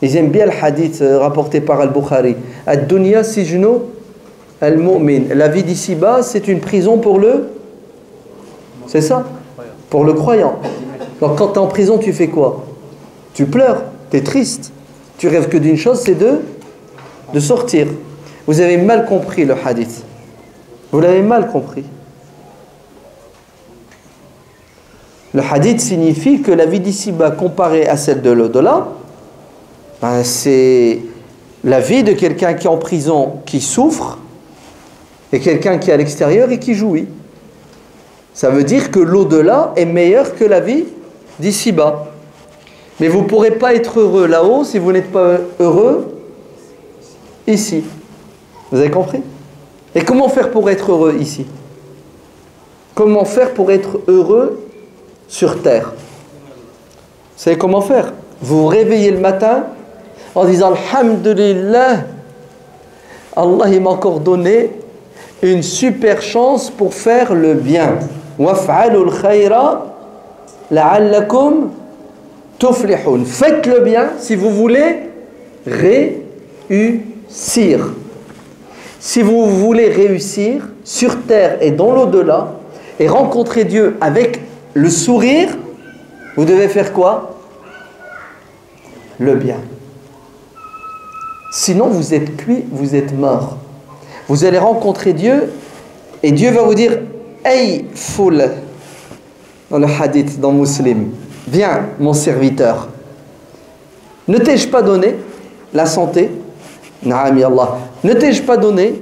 Ils aiment bien le hadith rapporté par Al-Bukhari. Ad-dunya sijnu al-mu'min. La vie d'ici-bas, c'est une prison pour le... C'est ça? Pour le croyant. Donc quand tu es en prison, tu fais quoi? Tu pleures, tu es triste. Tu rêves que d'une chose, c'est de sortir. Vous avez mal compris le hadith. Vous l'avez mal compris. Le hadith signifie que la vie d'ici-bas comparée à celle de l'au-delà, c'est la vie de quelqu'un qui est en prison, qui souffre, et quelqu'un qui est à l'extérieur et qui jouit. Ça veut dire que l'au-delà est meilleur que la vie d'ici-bas. Mais vous ne pourrez pas être heureux là-haut si vous n'êtes pas heureux ici. Vous avez compris? Et comment faire pour être heureux ici? Comment faire pour être heureux sur terre? Vous savez comment faire? Vous vous réveillez le matin en disant Alhamdulillah, Allah il m'a encore donné une super chance pour faire le bien. Waf'alul khayra la'allakum tuflihun. Faites le bien si vous voulez réussir. Si vous voulez réussir sur terre et dans l'au-delà et rencontrer Dieu avec le sourire, vous devez faire quoi? Le bien. Sinon vous êtes cuit, vous êtes mort. Vous allez rencontrer Dieu et Dieu va vous dire Hey foule, dans le hadith dans Muslim, viens mon serviteur, ne t'ai-je pas donné la santé? Naam ya Allah. Ne t'ai-je pas donné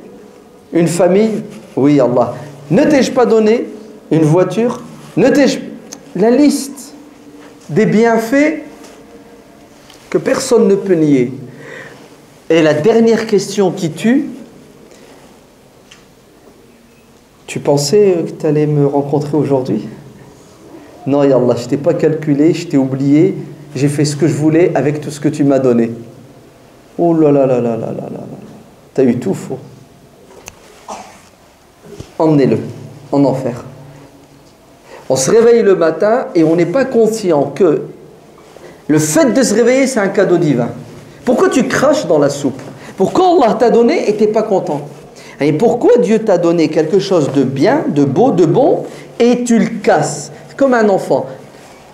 une famille? Oui Allah. Ne t'ai-je pas donné une voiture? Ne t'ai-je... La liste des bienfaits que personne ne peut nier. Et la dernière question qui tue, tu pensais que tu allais me rencontrer aujourd'hui? Non ya Allah, je t'ai pas calculé, je t'ai oublié, j'ai fait ce que je voulais avec tout ce que tu m'as donné. Oh là là là là là là là, t'as eu tout faux. Emmenez-le en enfer. On se réveille le matin et on n'est pas conscient que le fait de se réveiller, c'est un cadeau divin. Pourquoi tu craches dans la soupe? Pourquoi Allah t'a donné et t'es pas content? Et pourquoi Dieu t'a donné quelque chose de bien, de beau, de bon, et tu le casses? C'est comme un enfant.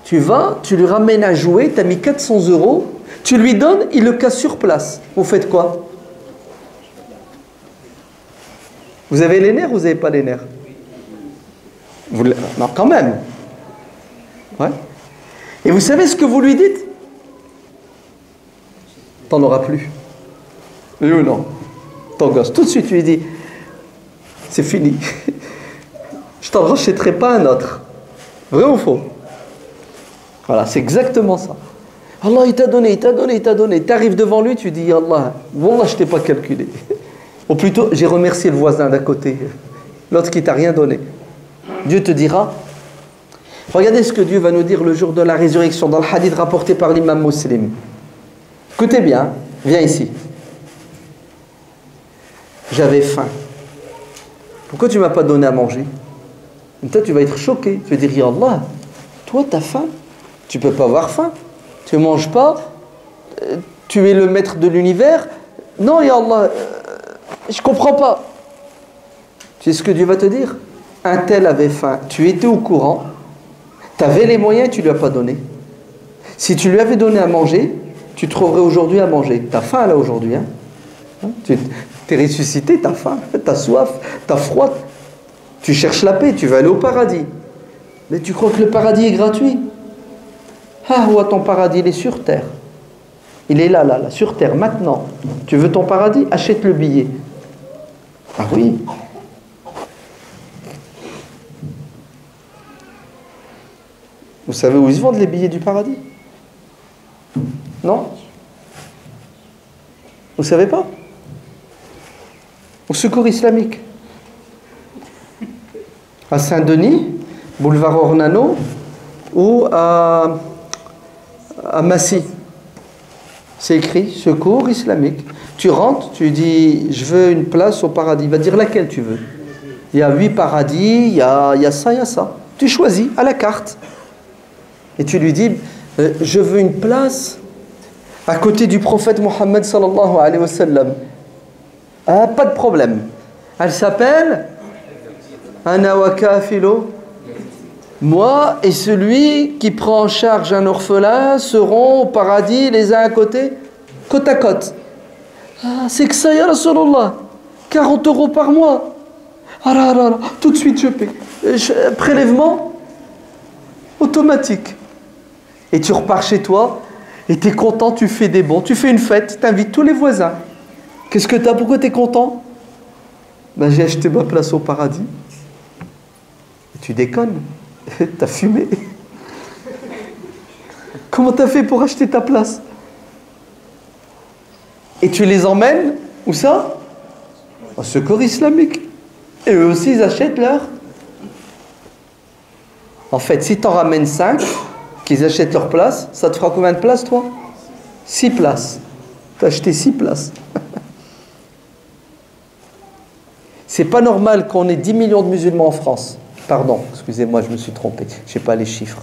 Tu vas, tu lui ramènes un jouet, tu as mis 400 €, tu lui donnes, il le casse sur place. Vous faites quoi? Vous avez les nerfs ou vous n'avez pas les nerfs? Non, quand même. Ouais. Et vous savez ce que vous lui dites? T'en auras plus. Oui ou non? Ton gosse. Tout de suite, tu lui dis, c'est fini. Je t'en rachèterai pas un autre. Vrai ou faux? Voilà, c'est exactement ça. Allah, il t'a donné, il t'a donné, il t'a donné. Tu arrives devant lui, tu dis, Allah, Wallah, je t'ai pas calculé. Ou plutôt, j'ai remercié le voisin d'à côté. L'autre qui t'a rien donné. Dieu te dira, regardez ce que Dieu va nous dire le jour de la résurrection, dans le hadith rapporté par l'imam Muslim. Écoutez bien, viens ici. J'avais faim. Pourquoi tu ne m'as pas donné à manger? Et toi, tu vas être choqué. Tu vas dire, Allah, toi, tu as faim. Tu ne peux pas avoir faim. Tu ne manges pas. Tu es le maître de l'univers. Non, ya Allah, je ne comprends pas. Tu sais ce que Dieu va te dire? Un tel avait faim. Tu étais au courant. Tu avais les moyens, tu ne lui as pas donné. Si tu lui avais donné à manger, tu trouverais aujourd'hui à manger. Tu as faim là aujourd'hui. Hein? Tu es ressuscité, tu as faim, tu as soif, tu as froid. Tu cherches la paix, tu veux aller au paradis. Mais tu crois que le paradis est gratuit? Ah, ouais, ton paradis, il est sur terre. Il est là, là, là, sur terre, maintenant. Tu veux ton paradis? Achète le billet. Ah oui. Vous savez où ils se vendent les billets du paradis? Non? Vous savez pas? Au Secours islamique. À Saint-Denis, boulevard Ornano, ou à Massy. C'est écrit Secours islamique. Tu rentres, tu dis je veux une place au paradis. Il va dire laquelle tu veux. Il y a 8 paradis, il y a ça, il y a ça. Tu choisis à la carte. Et tu lui dis je veux une place à côté du prophète Mohammed sallallahu alayhi wa sallam. Ah, pas de problème. Elle s'appelle Ana wa kafilo. Moi et celui qui prend en charge un orphelin seront au paradis les uns à côté, côte à côte. Ah, c'est que ça, ya Rasulallah. 40 € par mois. Ah là là là, tout de suite je paie. Prélèvement automatique. Et tu repars chez toi, et tu es content, tu fais des bons, tu fais une fête, tu invites tous les voisins. Qu'est-ce que tu as? Pourquoi tu es content? Ben, j'ai acheté ma place au paradis. Et tu déconnes. T'as fumé. Comment t'as fait pour acheter ta place? Et tu les emmènes, où ça? Au Secours islamique. Et eux aussi, ils achètent leur. En fait, si t'en ramènes 5, qu'ils achètent leur place, ça te fera combien de places, toi? 6 places. T'as acheté 6 places. C'est pas normal qu'on ait 10 millions de musulmans en France. Pardon, excusez-moi, je me suis trompé. Je n'ai pas les chiffres.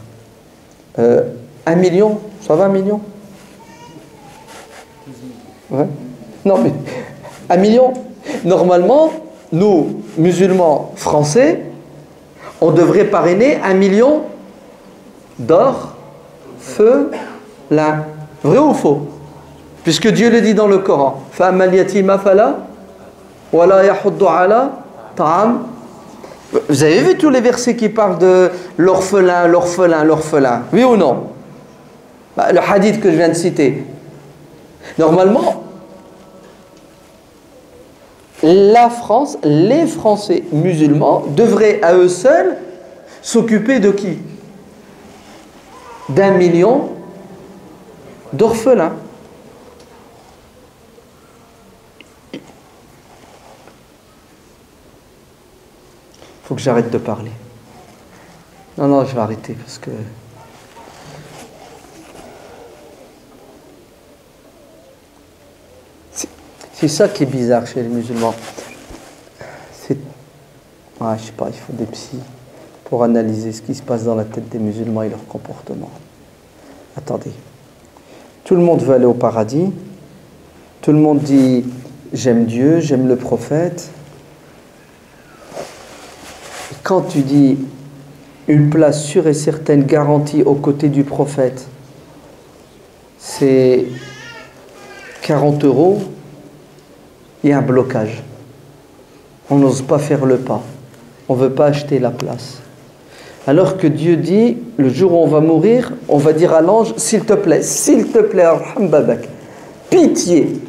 1 million, ça va 1 million? Ouais. Non, mais 1 million. Normalement, nous, musulmans français, on devrait parrainer 1 million d'or, feu, lin. Vrai ou faux? Puisque Dieu le dit dans le Coran. فَأَمَّا الْيَتِيمَ فَلَا وَلَا يَحُضُّ عَلَى طَعَامِ. Vous avez vu tous les versets qui parlent de l'orphelin, l'orphelin, l'orphelin? Oui ou non? Le hadith que je viens de citer. Normalement, la France, les Français musulmans devraient à eux seuls s'occuper de qui? d'1 million d'orphelins. Il faut que j'arrête de parler. Non, je vais arrêter parce que... C'est ça qui est bizarre chez les musulmans. Je sais pas, il faut des psys pour analyser ce qui se passe dans la tête des musulmans et leur comportement. Attendez. Tout le monde veut aller au paradis. Tout le monde dit j'aime Dieu, j'aime le prophète. Quand tu dis une place sûre et certaine garantie aux côtés du prophète, c'est 40 €, il y a un blocage. On n'ose pas faire le pas. On ne veut pas acheter la place. Alors que Dieu dit, le jour où on va mourir, on va dire à l'ange, s'il te plaît, arham babak, pitié,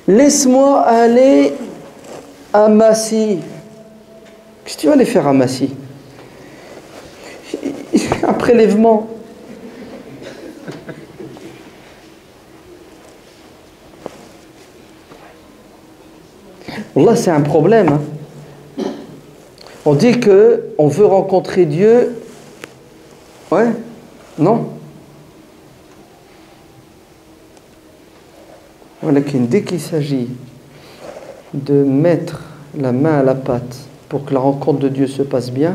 laisse-moi aller à Massy. Qu'est-ce que tu vas aller faire à Massy? Un prélèvement. Là, c'est un problème. Hein. On dit qu'on veut rencontrer Dieu. Ouais? Non? Voilà, dès qu'il s'agit de mettre la main à la pâte pour que la rencontre de Dieu se passe bien,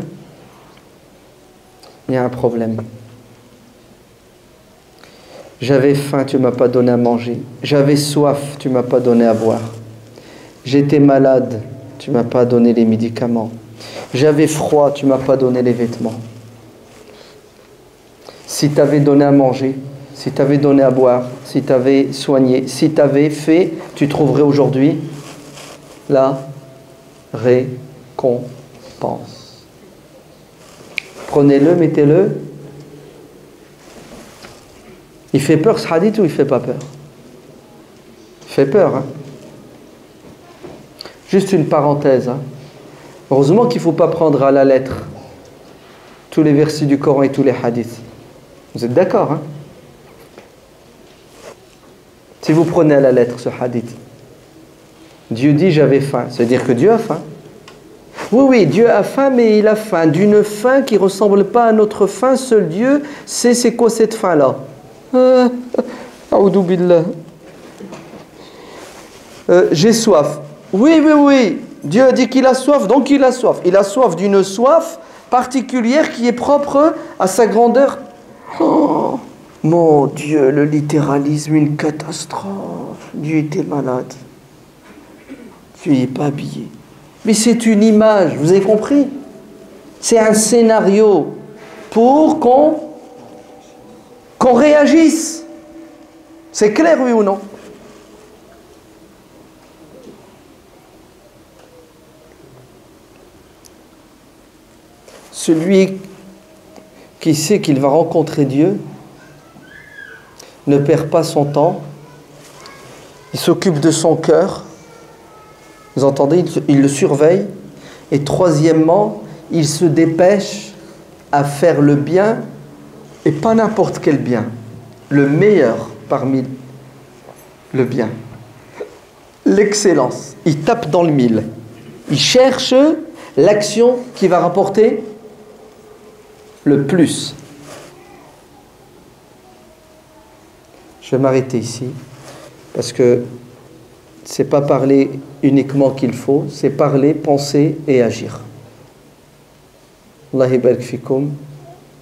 il y a un problème. J'avais faim, tu ne m'as pas donné à manger. J'avais soif, tu ne m'as pas donné à boire. J'étais malade, tu ne m'as pas donné les médicaments. J'avais froid, tu ne m'as pas donné les vêtements. Si tu avais donné à manger, si tu avais donné à boire, si tu avais soigné, si tu avais fait, tu trouverais aujourd'hui la récompense. Prenez-le, mettez-le. Il fait peur ce hadith ou il ne fait pas peur? Il fait peur, hein? Juste une parenthèse. Hein. Heureusement qu'il ne faut pas prendre à la lettre. tous les versets du Coran et tous les hadiths. Vous êtes d'accord, hein? Si vous prenez à la lettre ce hadith, Dieu dit j'avais faim, ça veut dire que Dieu a faim. Oui, oui, Dieu a faim, mais il a faim d'une faim qui ne ressemble pas à notre faim. Seul Dieu sait c'est quoi cette faim-là. A'oudou billah. J'ai soif. Oui, oui, oui. Dieu a dit qu'il a soif, donc il a soif. Il a soif d'une soif particulière qui est propre à sa grandeur. Oh, mon Dieu, le littéralisme, une catastrophe. Dieu était malade. Tu n'es pas habillé. Mais c'est une image, vous avez compris? C'est un scénario pour qu'on réagisse. C'est clair, oui ou non? Celui qui sait qu'il va rencontrer Dieu ne perd pas son temps, il s'occupe de son cœur. Vous entendez, il le surveille. Et troisièmement, il se dépêche à faire le bien, et pas n'importe quel bien, le meilleur parmi le bien, l'excellence. Il tape dans le mille. Il cherche l'action qui va rapporter le plus. Je vais m'arrêter ici, parce que c'est pas parler uniquement qu'il faut, c'est parler, penser et agir. Allah barik fikoum.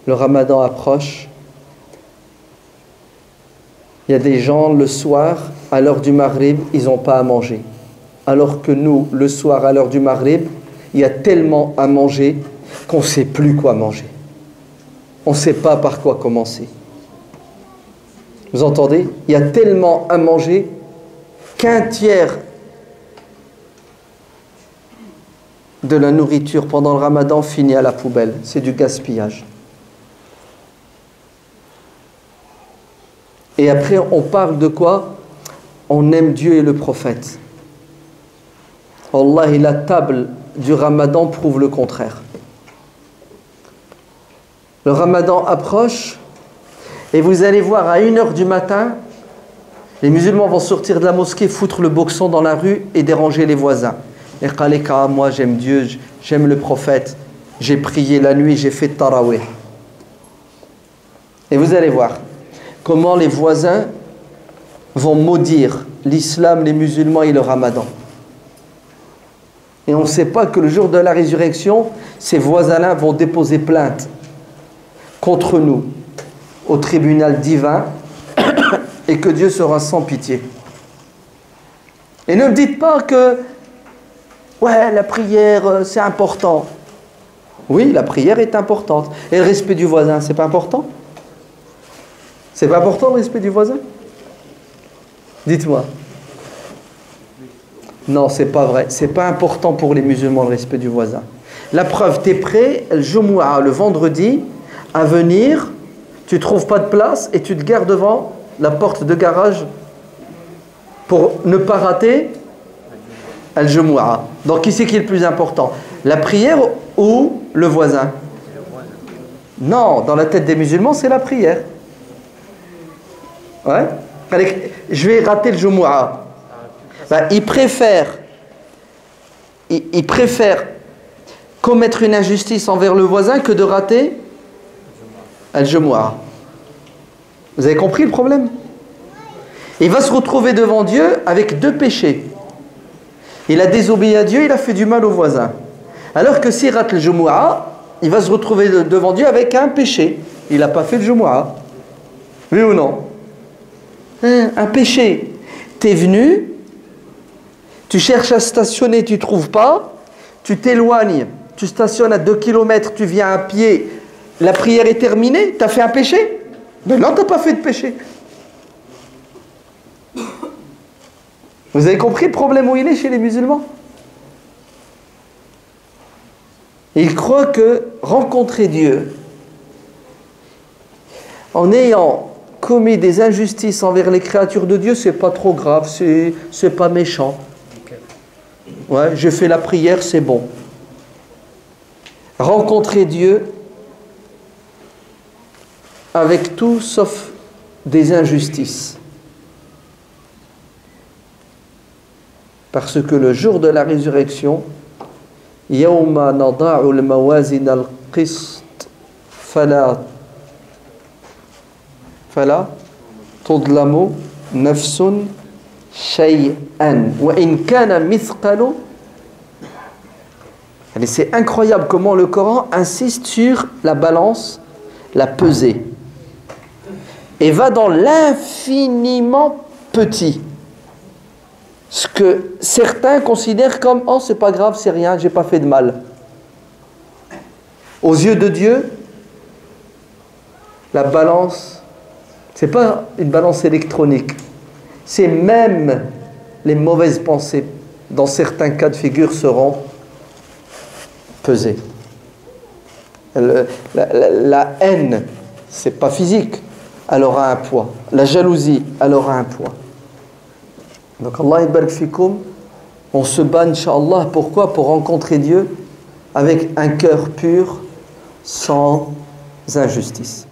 Le Ramadan approche. Il y a des gens le soir, à l'heure du Maghrib, ils n'ont pas à manger. Alors que nous, le soir, à l'heure du Maghrib, il y a tellement à manger qu'on ne sait plus quoi manger. On ne sait pas par quoi commencer. Vous entendez? Il y a tellement à manger qu'un tiers de la nourriture pendant le Ramadan finit à la poubelle. C'est du gaspillage. Et après, on parle de quoi? On aime Dieu et le prophète. Wallahi, la table du Ramadan prouve le contraire. Le Ramadan approche et vous allez voir à 1h du matin, les musulmans vont sortir de la mosquée, foutre le boxon dans la rue et déranger les voisins. Et qaleka, moi j'aime Dieu, j'aime le prophète, j'ai prié la nuit, j'ai fait tarawih. Et vous allez voir comment les voisins vont maudire l'islam, les musulmans et le Ramadan. Et on ne sait pas que le jour de la résurrection, ces voisins-là vont déposer plainte contre nous au tribunal divin et que Dieu sera sans pitié. Et ne me dites pas que ouais, la prière c'est important. Oui, la prière est importante. Et le respect du voisin, c'est pas important? C'est pas important le respect du voisin? Dites-moi. Non, c'est pas vrai. C'est pas important pour les musulmans le respect du voisin. La preuve, tu es prêt, le vendredi, à venir, tu trouves pas de place et tu te gares devant la porte de garage pour ne pas rater Al-Jumu'ah. Donc, qui c'est qui est le plus important? La prière ou le voisin? Non, dans la tête des musulmans, c'est la prière. Ouais. Allez, je vais rater le Jumu'ah. Ben, ils préfèrent commettre une injustice envers le voisin que de rater Al-Jumu'ah. Vous avez compris le problème? Il va se retrouver devant Dieu avec deux péchés. Il a désobéi à Dieu, il a fait du mal au voisin. Alors que s'il rate le Jumu'ah, il va se retrouver devant Dieu avec un péché. Il n'a pas fait le Jumu'ah. Oui ou non? Un péché. Tu es venu, tu cherches à stationner, tu ne trouves pas, tu t'éloignes, tu stationnes à 2 km, tu viens à pied, la prière est terminée, tu as fait un péché? Mais non, tu n'as pas fait de péché. Vous avez compris le problème où il est chez les musulmans? Ils croient que rencontrer Dieu en ayant commis des injustices envers les créatures de Dieu, c'est pas trop grave, c'est pas méchant. Ouais, j'ai fait la prière, c'est bon. Rencontrer Dieu, avec tout sauf des injustices. Parce que le jour de la résurrection, يَوْمَ نَضَعُ الْمَوَازِنَ الْقِسْطِ فَلَا تُظْلَمُ نَفْسٌ شَيْئًا وَإِنْ كَانَ مِثْقَلُ. C'est incroyable comment le Coran insiste sur la balance, la pesée, et va dans l'infiniment petit. Ce que certains considèrent comme « Oh, c'est pas grave, c'est rien, j'ai pas fait de mal ». Aux yeux de Dieu, la balance, c'est pas une balance électronique. C'est même les mauvaises pensées, dans certains cas de figure, seront pesées. La haine, c'est pas physique, elle aura un poids. La jalousie, elle aura un poids. Donc Allah yabarak fikoum, on se bat Inch'Allah, pourquoi? Pour rencontrer Dieu avec un cœur pur, sans injustice.